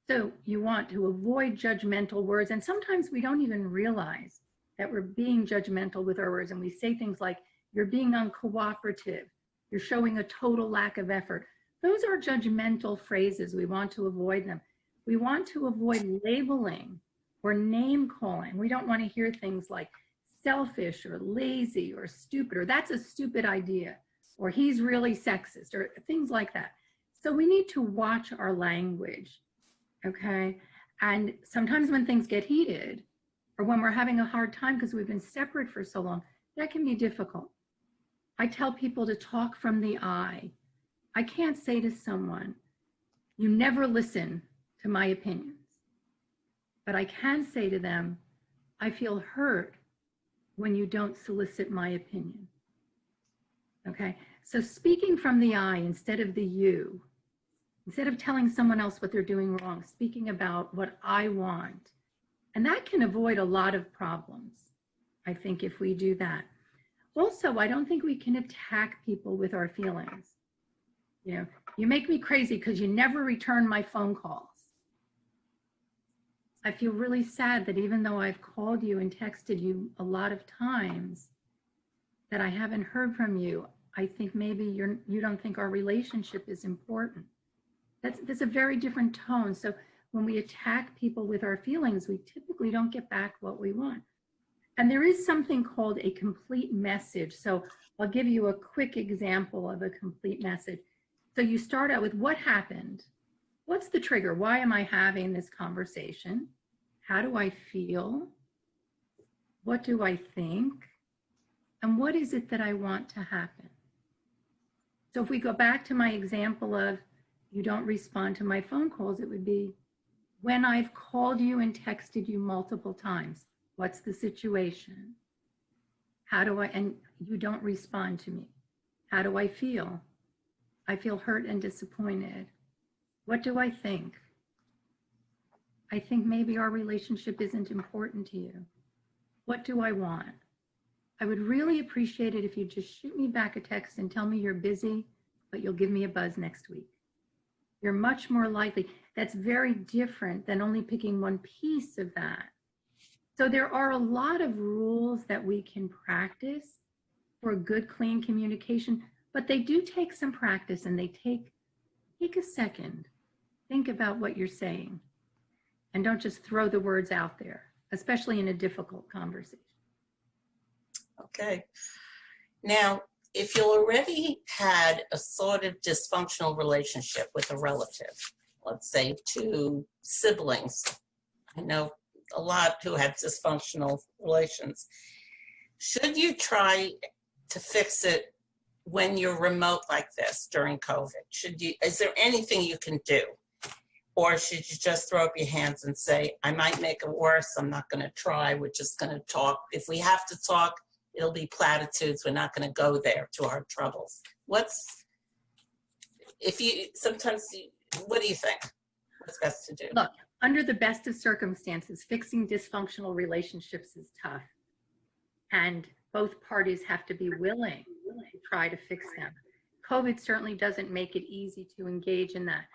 So you want to avoid judgmental words. And sometimes we don't even realize that we're being judgmental with our words. And we say things like, you're being uncooperative. You're showing a total lack of effort. Those are judgmental phrases. We want to avoid them. We want to avoid labeling or name calling. We don't want to hear things like selfish or lazy or stupid, or that's a stupid idea, or he's really sexist, or things like that. So we need to watch our language, okay? And sometimes when things get heated, or when we're having a hard time because we've been separate for so long, that can be difficult. I tell people to talk from the I. I can't say to someone, you never listen to my opinions. But I can say to them, I feel hurt when you don't solicit my opinion. Okay, so speaking from the I instead of the you, instead of telling someone else what they're doing wrong, speaking about what I want. And that can avoid a lot of problems, I think, if we do that. Also, I don't think we can attack people with our feelings. You know, you make me crazy because you never return my phone calls. I feel really sad that even though I've called you and texted you a lot of times, that I haven't heard from you. I think maybe you don't think our relationship is important. That's a very different tone. So when we attack people with our feelings, we typically don't get back what we want. And there is something called a complete message. So I'll give you a quick example of a complete message. So you start out with what happened? What's the trigger? Why am I having this conversation? How do I feel? What do I think? And what is it that I want to happen? So if we go back to my example of you don't respond to my phone calls, it would be when I've called you and texted you multiple times, what's the situation? How do I, and you don't respond to me. How do I feel? I feel hurt and disappointed. What do I think? I think maybe our relationship isn't important to you. What do I want? I would really appreciate it if you just shoot me back a text and tell me you're busy, but you'll give me a buzz next week. You're much more likely. That's very different than only picking one piece of that. So there are a lot of rules that we can practice for good, clean communication, but they do take some practice, and they take a second. Think about what you're saying, and don't just throw the words out there, especially in a difficult conversation. Okay. Now, if you already had a sort of dysfunctional relationship with a relative, let's say two siblings, I know a lot who have dysfunctional relations, should you try to fix it when you're remote like this during COVID? Is there anything you can do? Or should you just throw up your hands and say, I might make it worse, I'm not going to try, we're just going to talk. If we have to talk, it'll be platitudes, we're not going to go there to our troubles. What do you think? What's best to do? Look, under the best of circumstances, fixing dysfunctional relationships is tough. And both parties have to be willing to try to fix them. COVID certainly doesn't make it easy to engage in that.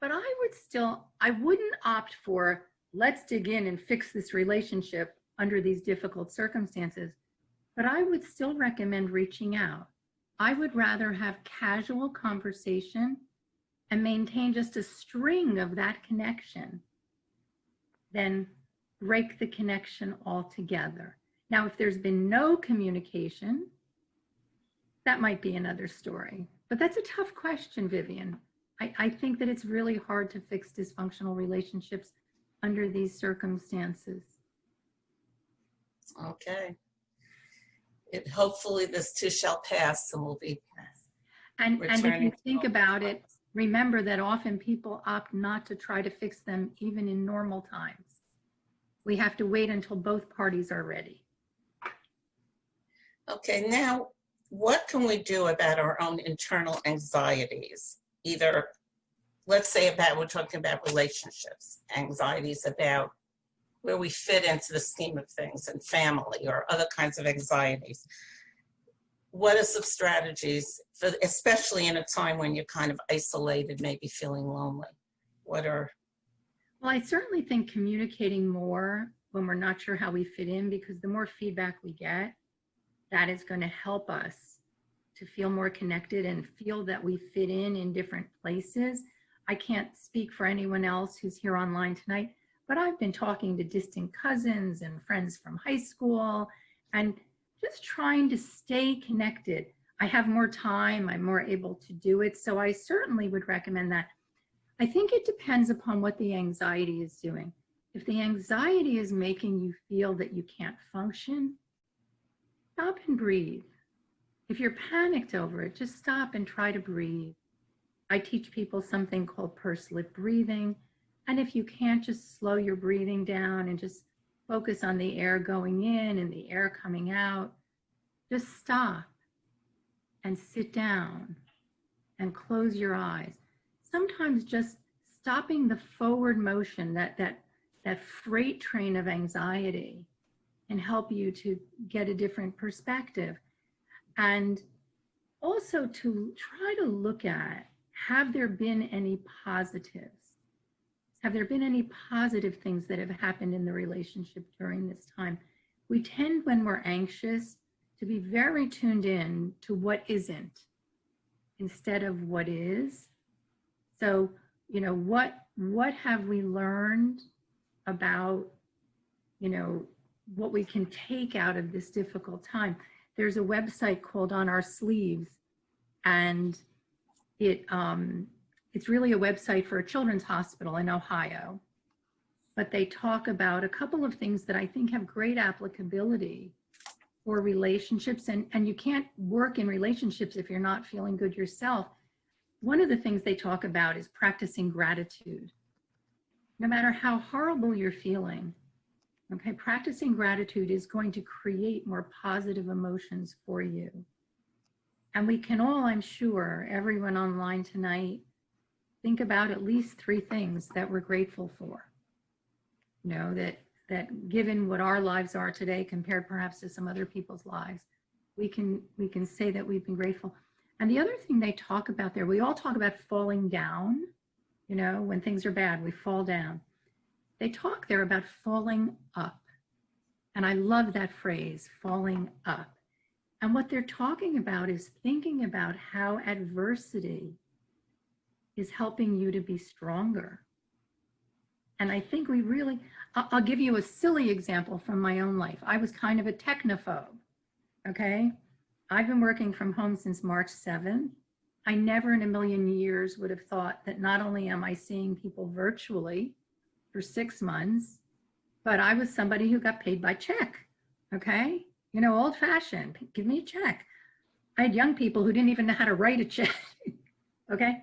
But I wouldn't opt for, let's dig in and fix this relationship under these difficult circumstances. But I would still recommend reaching out. I would rather have casual conversation and maintain just a string of that connection than break the connection altogether. Now, if there's been no communication, that might be another story. But that's a tough question, Vivian. I think that it's really hard to fix dysfunctional relationships under these circumstances. Okay. hopefully this too shall pass and we'll be And if returning you to think normal about it, times. remember that often people opt not to try to fix them even in normal times. We have to wait until both parties are ready. Okay, now what can we do about our own internal anxieties? Either, let's say we're talking about relationships, anxieties about where we fit into the scheme of things and family or other kinds of anxieties. What are some strategies, especially in a time when you're kind of isolated, maybe feeling lonely? What are... Well, I certainly think communicating more when we're not sure how we fit in, because the more feedback we get, that is going to help us to feel more connected and feel that we fit in different places. I can't speak for anyone else who's here online tonight, but I've been talking to distant cousins and friends from high school and just trying to stay connected. I have more time, I'm more able to do it. So I certainly would recommend that. I think it depends upon what the anxiety is doing. If the anxiety is making you feel that you can't function, stop and breathe. If you're panicked over it, just stop and try to breathe. I teach people something called pursed lip breathing. And if you can't, just slow your breathing down and just focus on the air going in and the air coming out. Just stop and sit down and close your eyes. Sometimes just stopping the forward motion, that freight train of anxiety, can help you to get a different perspective. And also to try to look at, have there been any positives? Have there been any positive things that have happened in the relationship during this time? We tend, when we're anxious, to be very tuned in to what isn't instead of what is. So, you know, what have we learned about, you know, what we can take out of this difficult time? There's a website called On Our Sleeves, and it's really a website for a children's hospital in Ohio. But they talk about a couple of things that I think have great applicability for relationships. And you can't work in relationships if you're not feeling good yourself. One of the things they talk about is practicing gratitude. No matter how horrible you're feeling, okay, practicing gratitude is going to create more positive emotions for you. And we can all, I'm sure, everyone online tonight, think about at least 3 things that we're grateful for. You know, that given what our lives are today compared perhaps to some other people's lives, we can say that we've been grateful. And the other thing they talk about there, we all talk about falling down. You know, when things are bad, we fall down. They talk there about falling up. And I love that phrase, falling up. And what they're talking about is thinking about how adversity is helping you to be stronger. And I think we really, I'll give you a silly example from my own life. I was kind of a technophobe, okay? I've been working from home since March 7th. I never in a million years would have thought that not only am I seeing people virtually for 6 months, but I was somebody who got paid by check, okay? You know, old fashioned, give me a check. I had young people who didn't even know how to write a check, okay?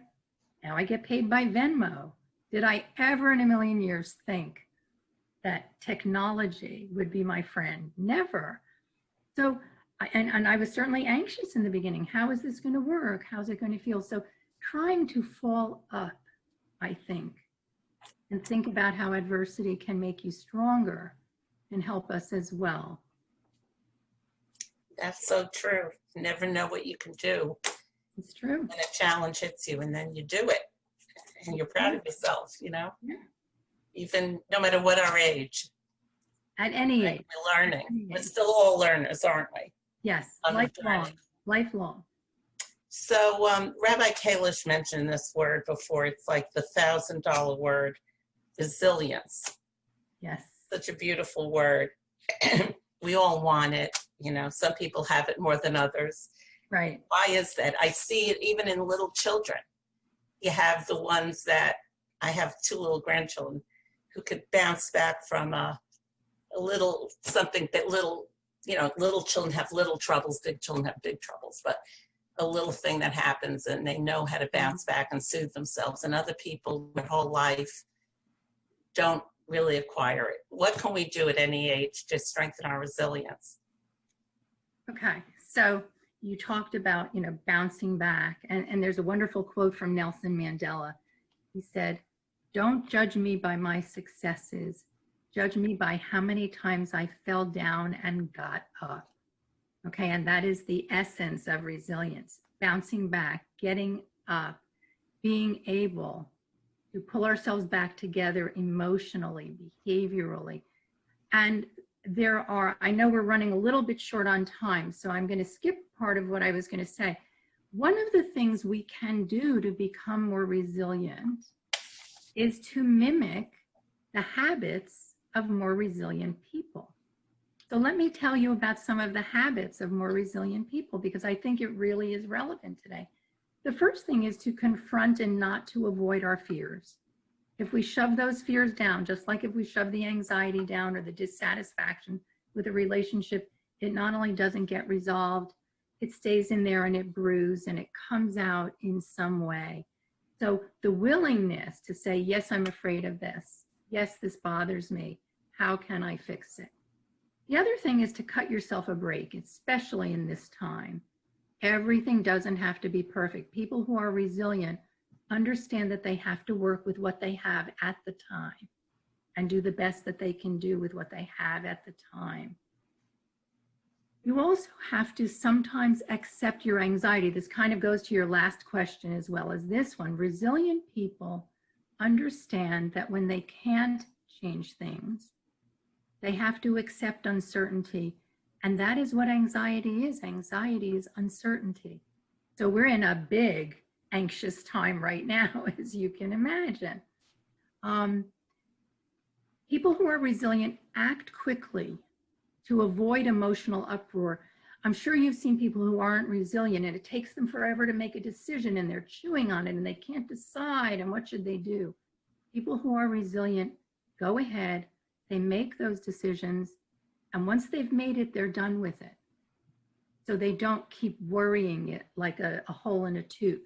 Now I get paid by Venmo. Did I ever in a million years think that technology would be my friend? Never. So, and I was certainly anxious in the beginning. How is this going to work? How's it going to feel? So trying to fall up, I think, and think about how adversity can make you stronger and help us as well. That's so true. You never know what you can do It's true. when a challenge hits you, and then you do it. And you're proud of yourself, you know? Yeah. Even no matter what our age. At any Right? age. We're learning. We're still all learners, aren't we? Yes, On the lifelong, journey. lifelong. So Rabbi Kalish mentioned this word before. It's like the $1,000 word, resilience. Yes. Such a beautiful word. We all want it. You know, some people have it more than others. Right. Why is that? I see it even in little children. You have the ones that, I have 2 little grandchildren who could bounce back from a little something that little little children have little troubles, big children have big troubles, but a little thing that happens and they know how to bounce back and soothe themselves, and other people their whole life don't really acquire it. What can we do at any age to strengthen our resilience? Okay, so you talked about, bouncing back, and there's a wonderful quote from Nelson Mandela. He said, "Don't judge me by my successes. Judge me by how many times I fell down and got up." Okay, and that is the essence of resilience. Bouncing back, getting up, being able to pull ourselves back together emotionally, behaviorally. And I know we're running a little bit short on time, so I'm going to skip part of what I was going to say. One of the things we can do to become more resilient is to mimic the habits of more resilient people. So let me tell you about some of the habits of more resilient people, because I think it really is relevant today. The first thing is to confront and not to avoid our fears. If we shove those fears down, just like if we shove the anxiety down or the dissatisfaction with a relationship, it not only doesn't get resolved, it stays in there and it brews and it comes out in some way. So the willingness to say, yes, I'm afraid of this. Yes, this bothers me. How can I fix it? The other thing is to cut yourself a break, especially in this time. Everything doesn't have to be perfect. People who are resilient understand that they have to work with what they have at the time and do the best that they can do with what they have at the time. You also have to sometimes accept your anxiety. This kind of goes to your last question as well as this one. Resilient people understand that when they can't change things, they have to accept uncertainty. And that is what anxiety is. Anxiety is uncertainty. So we're in a big anxious time right now, as you can imagine. People who are resilient act quickly to avoid emotional uproar. I'm sure you've seen people who aren't resilient and it takes them forever to make a decision and they're chewing on it and they can't decide and what should they do. People who are resilient go ahead, they make those decisions, and once they've made it, they're done with it. So they don't keep worrying it like a hole in a tooth.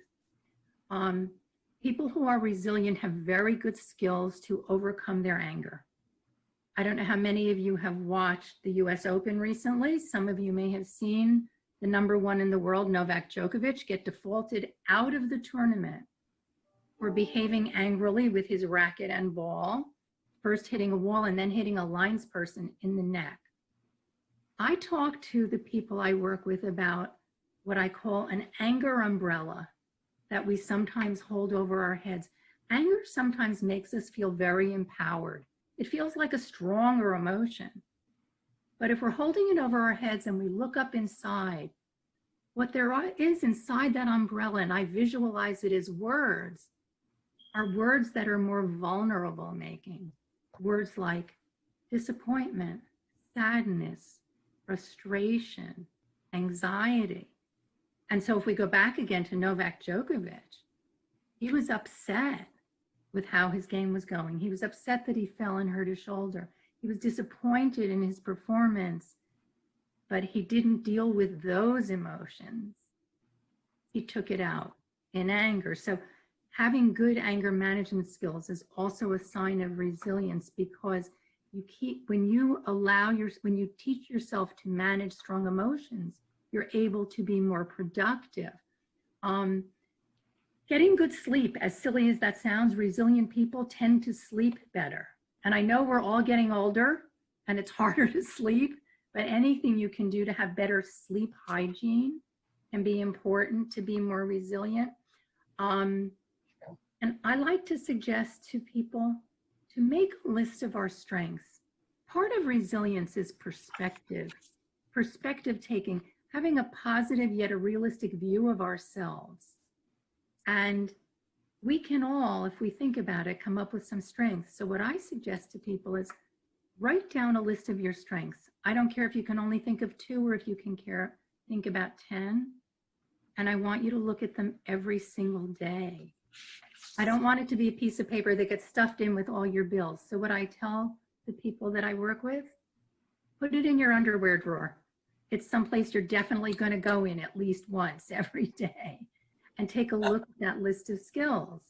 People who are resilient have very good skills to overcome their anger. I don't know how many of you have watched the US Open recently. Some of you may have seen the #1 in the world, Novak Djokovic, get defaulted out of the tournament for behaving angrily with his racket and ball, first hitting a wall and then hitting a linesperson in the neck. I talk to the people I work with about what I call an anger umbrella that we sometimes hold over our heads. Anger sometimes makes us feel very empowered. It feels like a stronger emotion. But if we're holding it over our heads and we look up inside, what there is inside that umbrella, and I visualize it as words, are words that are more vulnerable making. Words like disappointment, sadness, frustration, anxiety. And so if we go back again to Novak Djokovic, he was upset with how his game was going. He was upset that he fell and hurt his shoulder. He was disappointed in his performance, but he didn't deal with those emotions. He took it out in anger. So having good anger management skills is also a sign of resilience, because when you teach yourself to manage strong emotions, you're able to be more productive. Getting good sleep, as silly as that sounds, resilient people tend to sleep better. And I know we're all getting older and it's harder to sleep, but anything you can do to have better sleep hygiene can be important to be more resilient. And I like to suggest to people to make a list of our strengths. Part of resilience is perspective taking, having a positive yet a realistic view of ourselves. And we can all, if we think about it, come up with some strengths. So what I suggest to people is write down a list of your strengths. I don't care if you can only think of 2 or if you can think about 10. And I want you to look at them every single day. I don't want it to be a piece of paper that gets stuffed in with all your bills. So what I tell the people that I work with, put it in your underwear drawer. it's someplace you're definitely going to go in at least once every day, and take a look at that list of skills.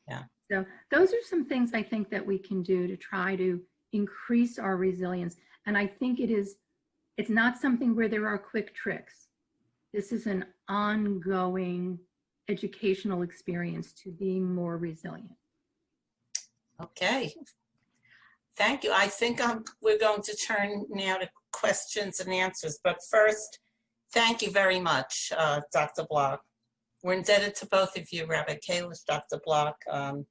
Yeah. So those are some things I think that we can do to try to increase our resilience. And I think it's not something where there are quick tricks. This is an ongoing educational experience to being more resilient. Okay. Thank you. I think we're going to turn now to questions and answers. But first, thank you very much, Dr. Block. We're indebted to both of you, Rabbi Kalish, Dr. Block. I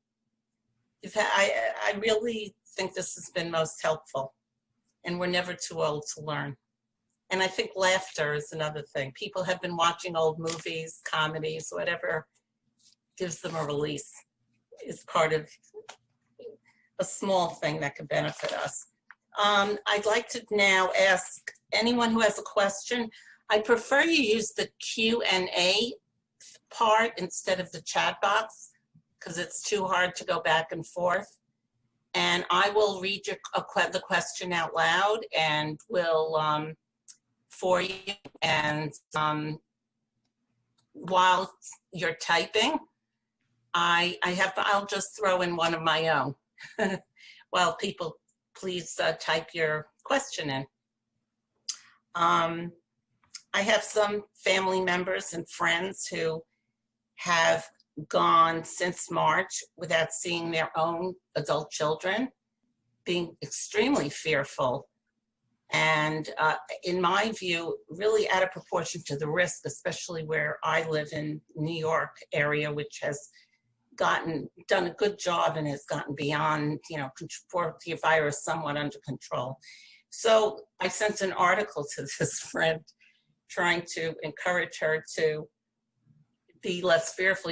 really think this has been most helpful, and we're never too old to learn. And I think laughter is another thing. People have been watching old movies, comedies, whatever gives them a release is part of a small thing that could benefit us. I'd like to now ask anyone who has a question. I prefer you use the Q&A part instead of the chat box, because it's too hard to go back and forth. And I will read the question out loud, and will for you. And while you're typing, I'll just throw in one of my own. While people, please type your question in. I have some family members and friends who have gone since March without seeing their own adult children, being extremely fearful. And in my view, really out of proportion to the risk, especially where I live in New York area, which has done a good job and has gotten beyond, for the virus somewhat under control. So I sent an article to this friend trying to encourage her to be less fearful,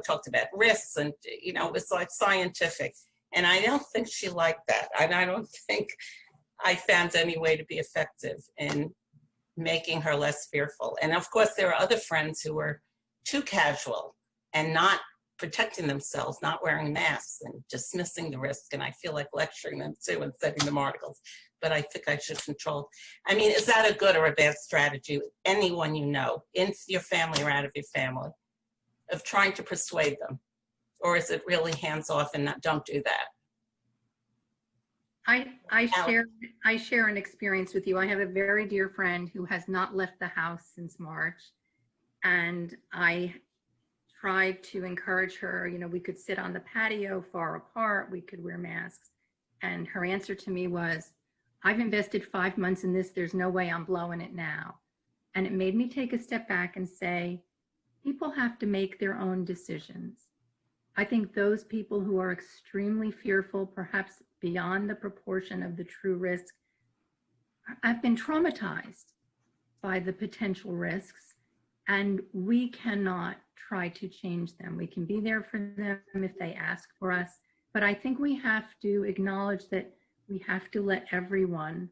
talked about risks, and, it's like scientific. And I don't think she liked that. And I don't think I found any way to be effective in making her less fearful. And of course, there are other friends who were too casual and not protecting themselves, not wearing masks and dismissing the risk. And I feel like lecturing them too and sending them articles, but I think I should control. I mean, is that a good or a bad strategy? Anyone you know, in your family or out of your family, of trying to persuade them? Or is it really hands off and don't do that? I share an experience with you. I have a very dear friend who has not left the house since March, and I tried to encourage her. We could sit on the patio far apart, we could wear masks, and her answer to me was, I've invested 5 months in this, there's no way I'm blowing it now. And it made me take a step back and say, people have to make their own decisions. I think those people who are extremely fearful, perhaps beyond the proportion of the true risk, have been traumatized by the potential risks, and we cannot try to change them. We can be there for them if they ask for us, but I think we have to acknowledge that we have to let everyone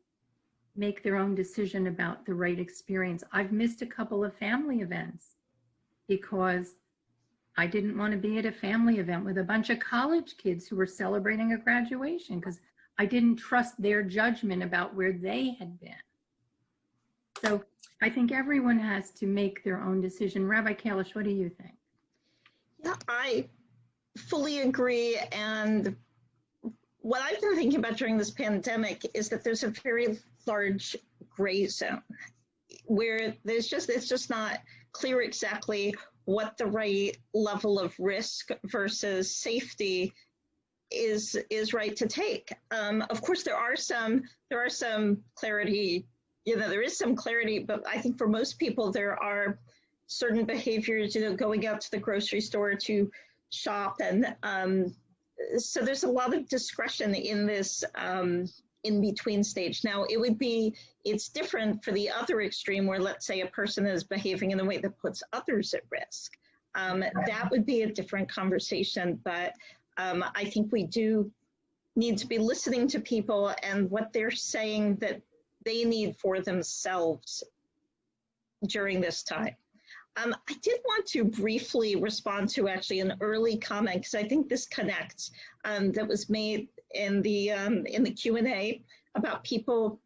make their own decision about the right experience. I've missed a couple of family events because I didn't want to be at a family event with a bunch of college kids who were celebrating a graduation because I didn't trust their judgment about where they had been. So I think everyone has to make their own decision. Rabbi Kalish, what do you think? Yeah, I fully agree. And what I've been thinking about during this pandemic is that there's a very large gray zone where it's just not clear exactly what the right level of risk versus safety is right to take. Of course, there is some clarity, there is some clarity, but I think for most people, there are certain behaviors, going out to the grocery store to shop. And so there's a lot of discretion in this in-between stage. Now, it's different for the other extreme where, let's say, a person is behaving in a way that puts others at risk. That would be a different conversation, but I think we do need to be listening to people and what they're saying that they need for themselves during this time. I did want to briefly respond to actually an early comment, because I think this connects, that was made in the Q&A about people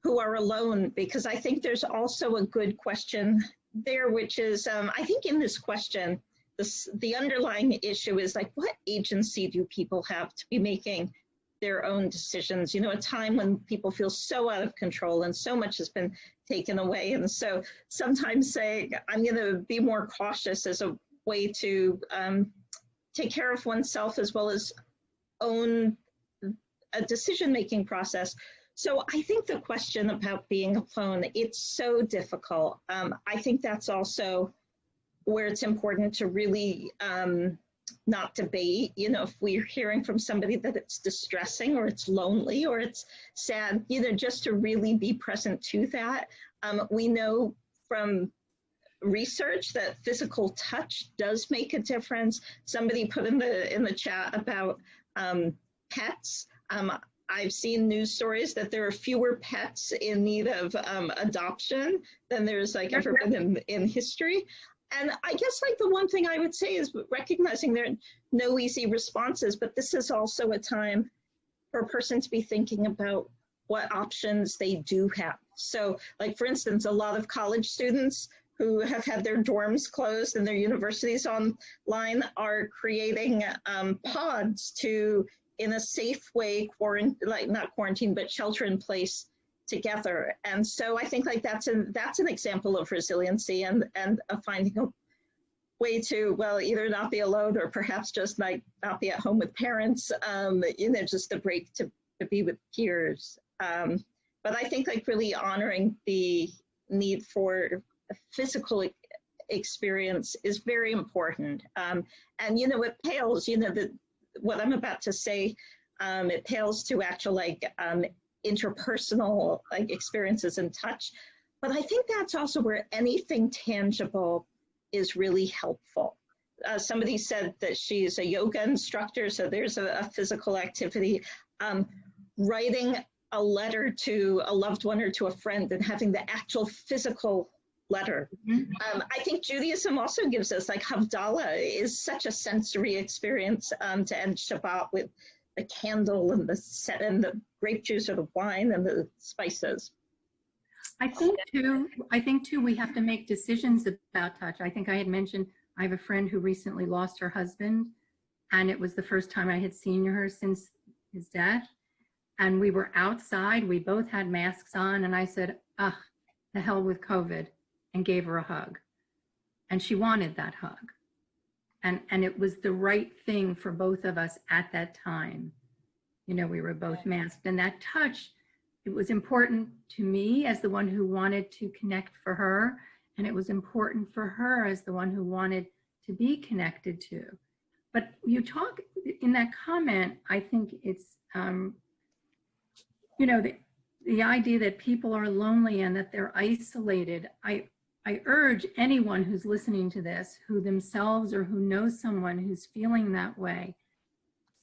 who are alone, because I think there's also a good question there, which is, I think in this question, the underlying issue is like, what agency do people have to be making their own decisions? You know, a time when people feel so out of control and so much has been taken away. And so sometimes saying, I'm going to be more cautious as a way to take care of oneself as well as own a decision-making process. So I think the question about being alone, it's so difficult. I think that's also where it's important to really not debate. You know, if we're hearing from somebody that it's distressing or it's lonely or it's sad, you know, just to really be present to that. We know from research that physical touch does make a difference. Somebody put in the chat about pets. I've seen news stories that there are fewer pets in need of adoption than there's like ever been in history. And I guess like the one thing I would say is recognizing there are no easy responses, but this is also a time for a person to be thinking about what options they do have. So like, for instance, a lot of college students who have had their dorms closed and their universities online are creating pods to, in a safe way, not quarantine, but shelter in place together. And so I think like that's an example of resiliency and finding a way to, well, either not be alone or perhaps just like not be at home with parents, you know, just a break to be with peers. But I think like really honoring the need for a physical experience is very important. And, you know, it pales, you know, what I'm about to say, it pales to actual like interpersonal like experiences and touch. But I think that's also where anything tangible is really helpful. Somebody said that she's a yoga instructor, so there's a physical activity. Writing a letter to a loved one or to a friend and having the actual physical letter. I think Judaism also gives us, like Havdalah is such a sensory experience to end Shabbat with the candle and the grape juice or the wine and the spices. I think too, we have to make decisions about touch. I think I had mentioned, I have a friend who recently lost her husband, and it was the first time I had seen her since his death. And we were outside, we both had masks on, and I said, ugh, the hell with COVID, and gave her a hug. And she wanted that hug. And it was the right thing for both of us at that time. You know, we were both masked, and that touch, it was important to me as the one who wanted to connect for her, and it was important for her as the one who wanted to be connected to. But you talk in that comment, I think it's, you know, the idea that people are lonely and that they're isolated. I urge anyone who's listening to this, who themselves or who knows someone who's feeling that way,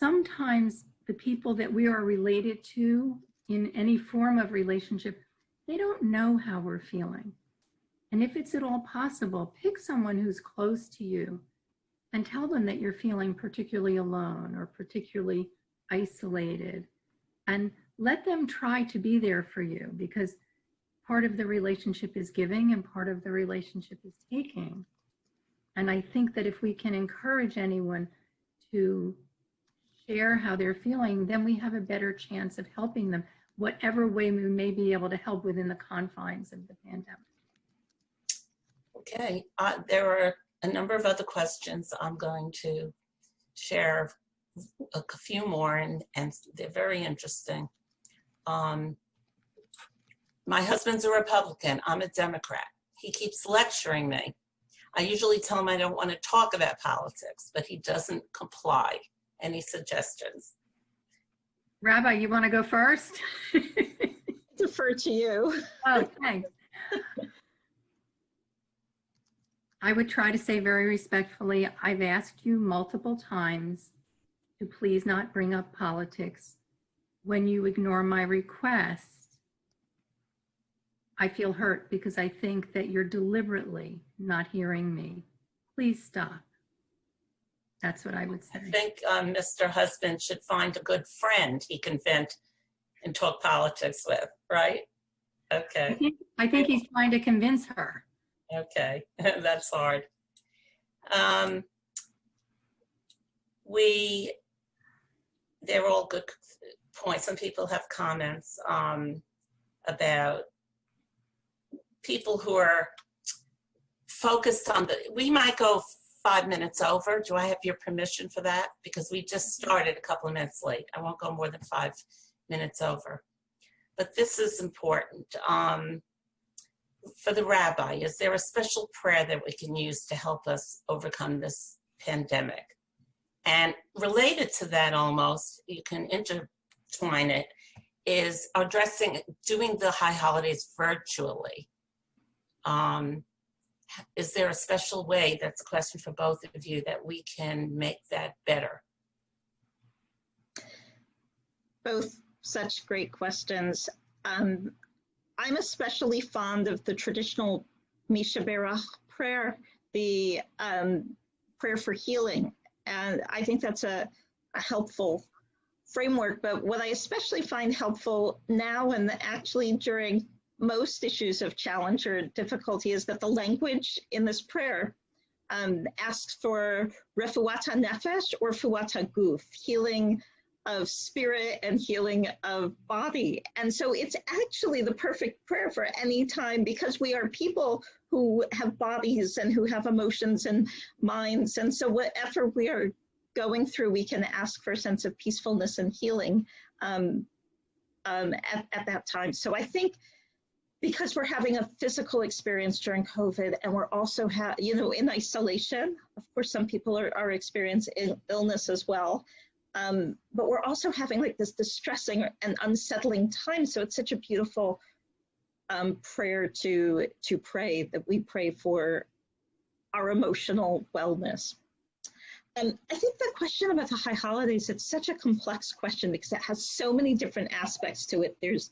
sometimes the people that we are related to in any form of relationship, they don't know how we're feeling. And if it's at all possible, pick someone who's close to you and tell them that you're feeling particularly alone or particularly isolated, and let them try to be there for you, because part of the relationship is giving and part of the relationship is taking. And I think that if we can encourage anyone to share how they're feeling, then we have a better chance of helping them, whatever way we may be able to help within the confines of the pandemic. Okay, there are a number of other questions. I'm going to share a few more, and they're very interesting. My husband's a Republican. I'm a Democrat. He keeps lecturing me. I usually tell him I don't want to talk about politics, but he doesn't comply. Any suggestions? Rabbi, you want to go first? Defer to you. Oh, thanks. I would try to say very respectfully, I've asked you multiple times to please not bring up politics. When you ignore my request, I feel hurt because I think that you're deliberately not hearing me. Please stop. That's what I would say. I think Mr. Husband should find a good friend he can vent and talk politics with, right? Okay. I think he's trying to convince her. Okay. That's hard. They're all good points. Some people have comments about people who are focused on we might go 5 minutes over. Do I have your permission for that? Because we just started a couple of minutes late. I won't go more than 5 minutes over. But this is important. For the rabbi, is there a special prayer that we can use to help us overcome this pandemic? And related to that almost, you can intertwine it, is doing the high holidays virtually. Is there a special way, that's a question for both of you, that we can make that better? Both such great questions. I'm especially fond of the traditional Misha Berach prayer, the prayer for healing. And I think that's a helpful framework. But what I especially find helpful now and actually during most issues of challenge or difficulty is that the language in this prayer asks for refuat nefesh or refuat guf, healing of spirit and healing of body. And so it's actually the perfect prayer for any time, because we are people who have bodies and who have emotions and minds. And so whatever we are going through, we can ask for a sense of peacefulness and healing at that time. So I think because we're having a physical experience during COVID, and we're also in isolation, of course, some people are experiencing illness as well. But we're also having like this distressing and unsettling time. So it's such a beautiful prayer to pray, that we pray for our emotional wellness. And I think the question about the high holidays, it's such a complex question because it has so many different aspects to it. There's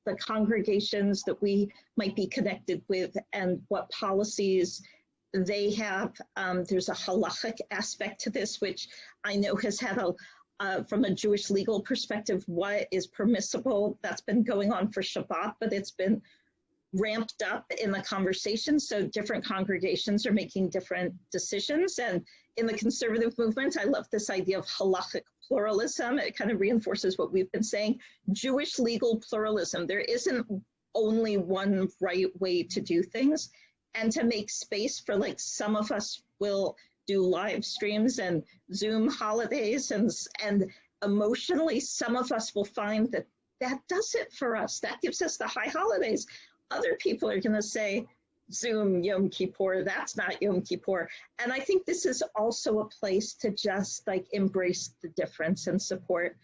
the congregations that we might be connected with and what policies they have. There's a halachic aspect to this, which I know has had from a Jewish legal perspective, what is permissible. That's been going on for Shabbat, but it's been ramped up in the conversation. So different congregations are making different decisions. And in the conservative movement, I love this idea of halachic pluralism. It kind of reinforces what we've been saying. Jewish legal pluralism. There isn't only one right way to do things. And to make space for, like, some of us will do live streams and Zoom holidays, and emotionally, some of us will find that does it for us. That gives us the high holidays. Other people are going to say, Zoom Yom Kippur, that's not Yom Kippur. And I think this is also a place to just like embrace the difference and support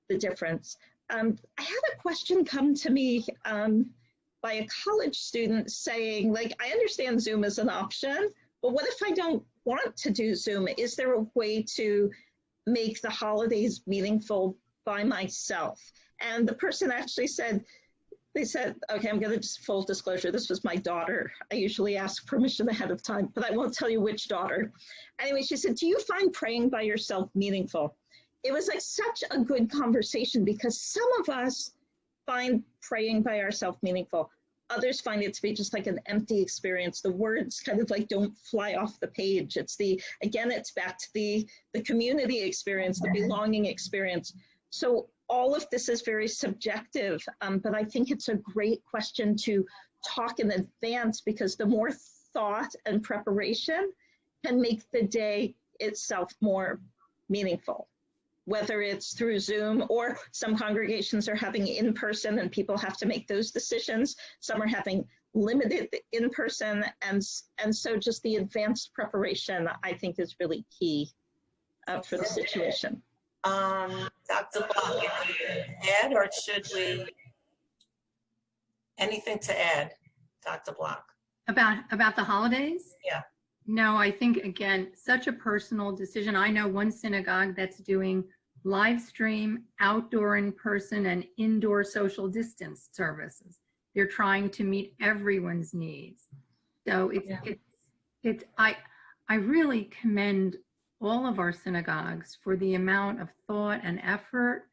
the difference. I had a question come to me by a college student saying, like, I understand Zoom is an option, but what if I don't want to do Zoom? Is there a way to make the holidays meaningful by myself? And the person actually said, they said, okay, I'm going to just full disclosure. This was my daughter. I usually ask permission ahead of time, but I won't tell you which daughter. Anyway, she said, do you find praying by yourself meaningful? It was like such a good conversation because some of us find praying by ourselves meaningful. Others find it to be just like an empty experience. The words kind of like don't fly off the page. Again, it's back to the community experience, the belonging experience. So all of this is very subjective, but I think it's a great question to talk in advance, because the more thought and preparation can make the day itself more meaningful, whether it's through Zoom, or some congregations are having in-person and people have to make those decisions. Some are having limited in-person, and so just the advanced preparation, I think, is really key for the situation. Dr. Block, add, or should we, anything to add, Dr. Block? About the holidays? Yeah. No, I think, again, such a personal decision. I know one synagogue that's doing live stream, outdoor, in person, and indoor social distance services. They're trying to meet everyone's needs. So I really commend all of our synagogues for the amount of thought and effort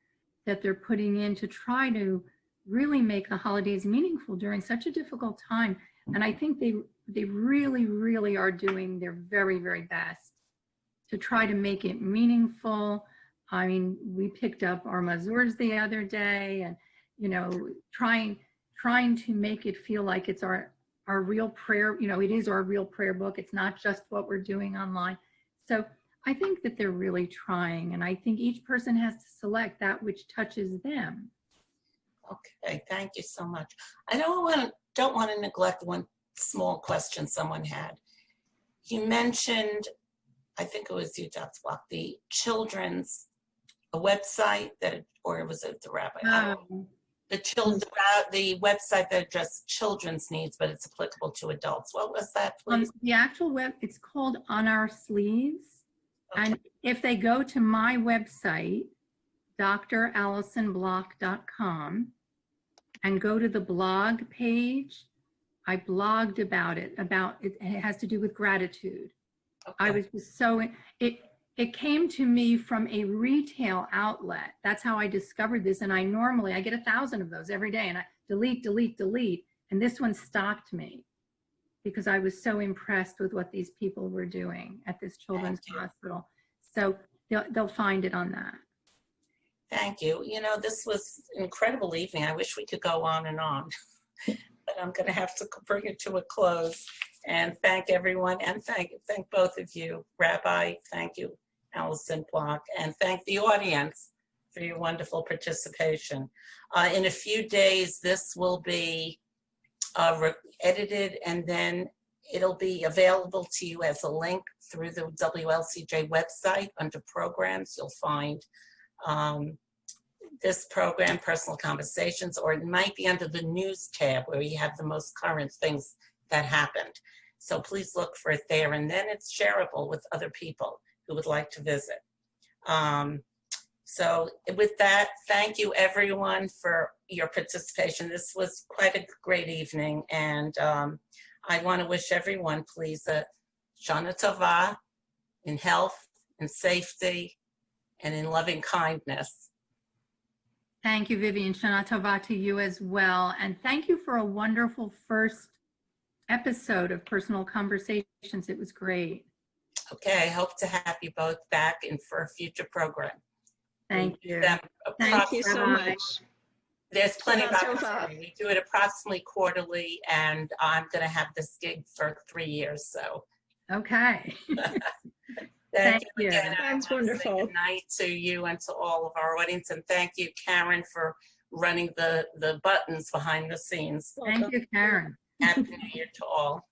that they're putting in to try to really make the holidays meaningful during such a difficult time. And I think they really, really are doing their very, very best to try to make it meaningful. I mean, we picked up our mazurs the other day, and, you know, trying to make it feel like it's our real prayer. You know, it is our real prayer book. It's not just what we're doing online. So I think that they're really trying, and I think each person has to select that which touches them. Okay, thank you so much. I don't want to neglect one small question someone had. You mentioned, I think it was you, Dr. Block, the children's a website that, or was it the rabbi? The website that addressed children's needs, but it's applicable to adults. What was that, please? The actual web, it's called On Our Sleeves. Okay. And if they go to my website, dralisonblock.com, and go to the blog page, I blogged about it. It has to do with gratitude. Okay. I was just so, it came to me from a retail outlet. That's how I discovered this. And I get 1,000 of those every day, and I delete. And this one stopped me because I was so impressed with what these people were doing at this children's hospital. So they'll find it on that. Thank you. You know, this was an incredible evening. I wish we could go on and on, but I'm going to have to bring it to a close and thank everyone, and thank both of you. Rabbi, thank you, Allison Block, and thank the audience for your wonderful participation. In a few days, this will be edited, and then it'll be available to you as a link through the WLCJ website. Under programs, you'll find this program, Personal Conversations, or it might be under the news tab where you have the most current things that happened. So please look for it there, and then it's shareable with other people who would like to visit. So with that, thank you everyone for your participation. This was quite a great evening, and I want to wish everyone, please, a Shana Tova in health, in safety, and in loving kindness. Thank you, Vivian. Shana Tova to you as well. And thank you for a wonderful first episode of Personal Conversations. It was great. Okay, I hope to have you both back in for a future program. Thank you. Thank you so much. There's plenty of Shana Tova. opportunity. We do it approximately quarterly, and I'm going to have this gig for 3 years. So, Okay. thank you again. That's I want to say wonderful. good night to you and to all of our audience, and thank you, Karen, for running the buttons behind the scenes. Thank you, Karen. Happy New Year to all.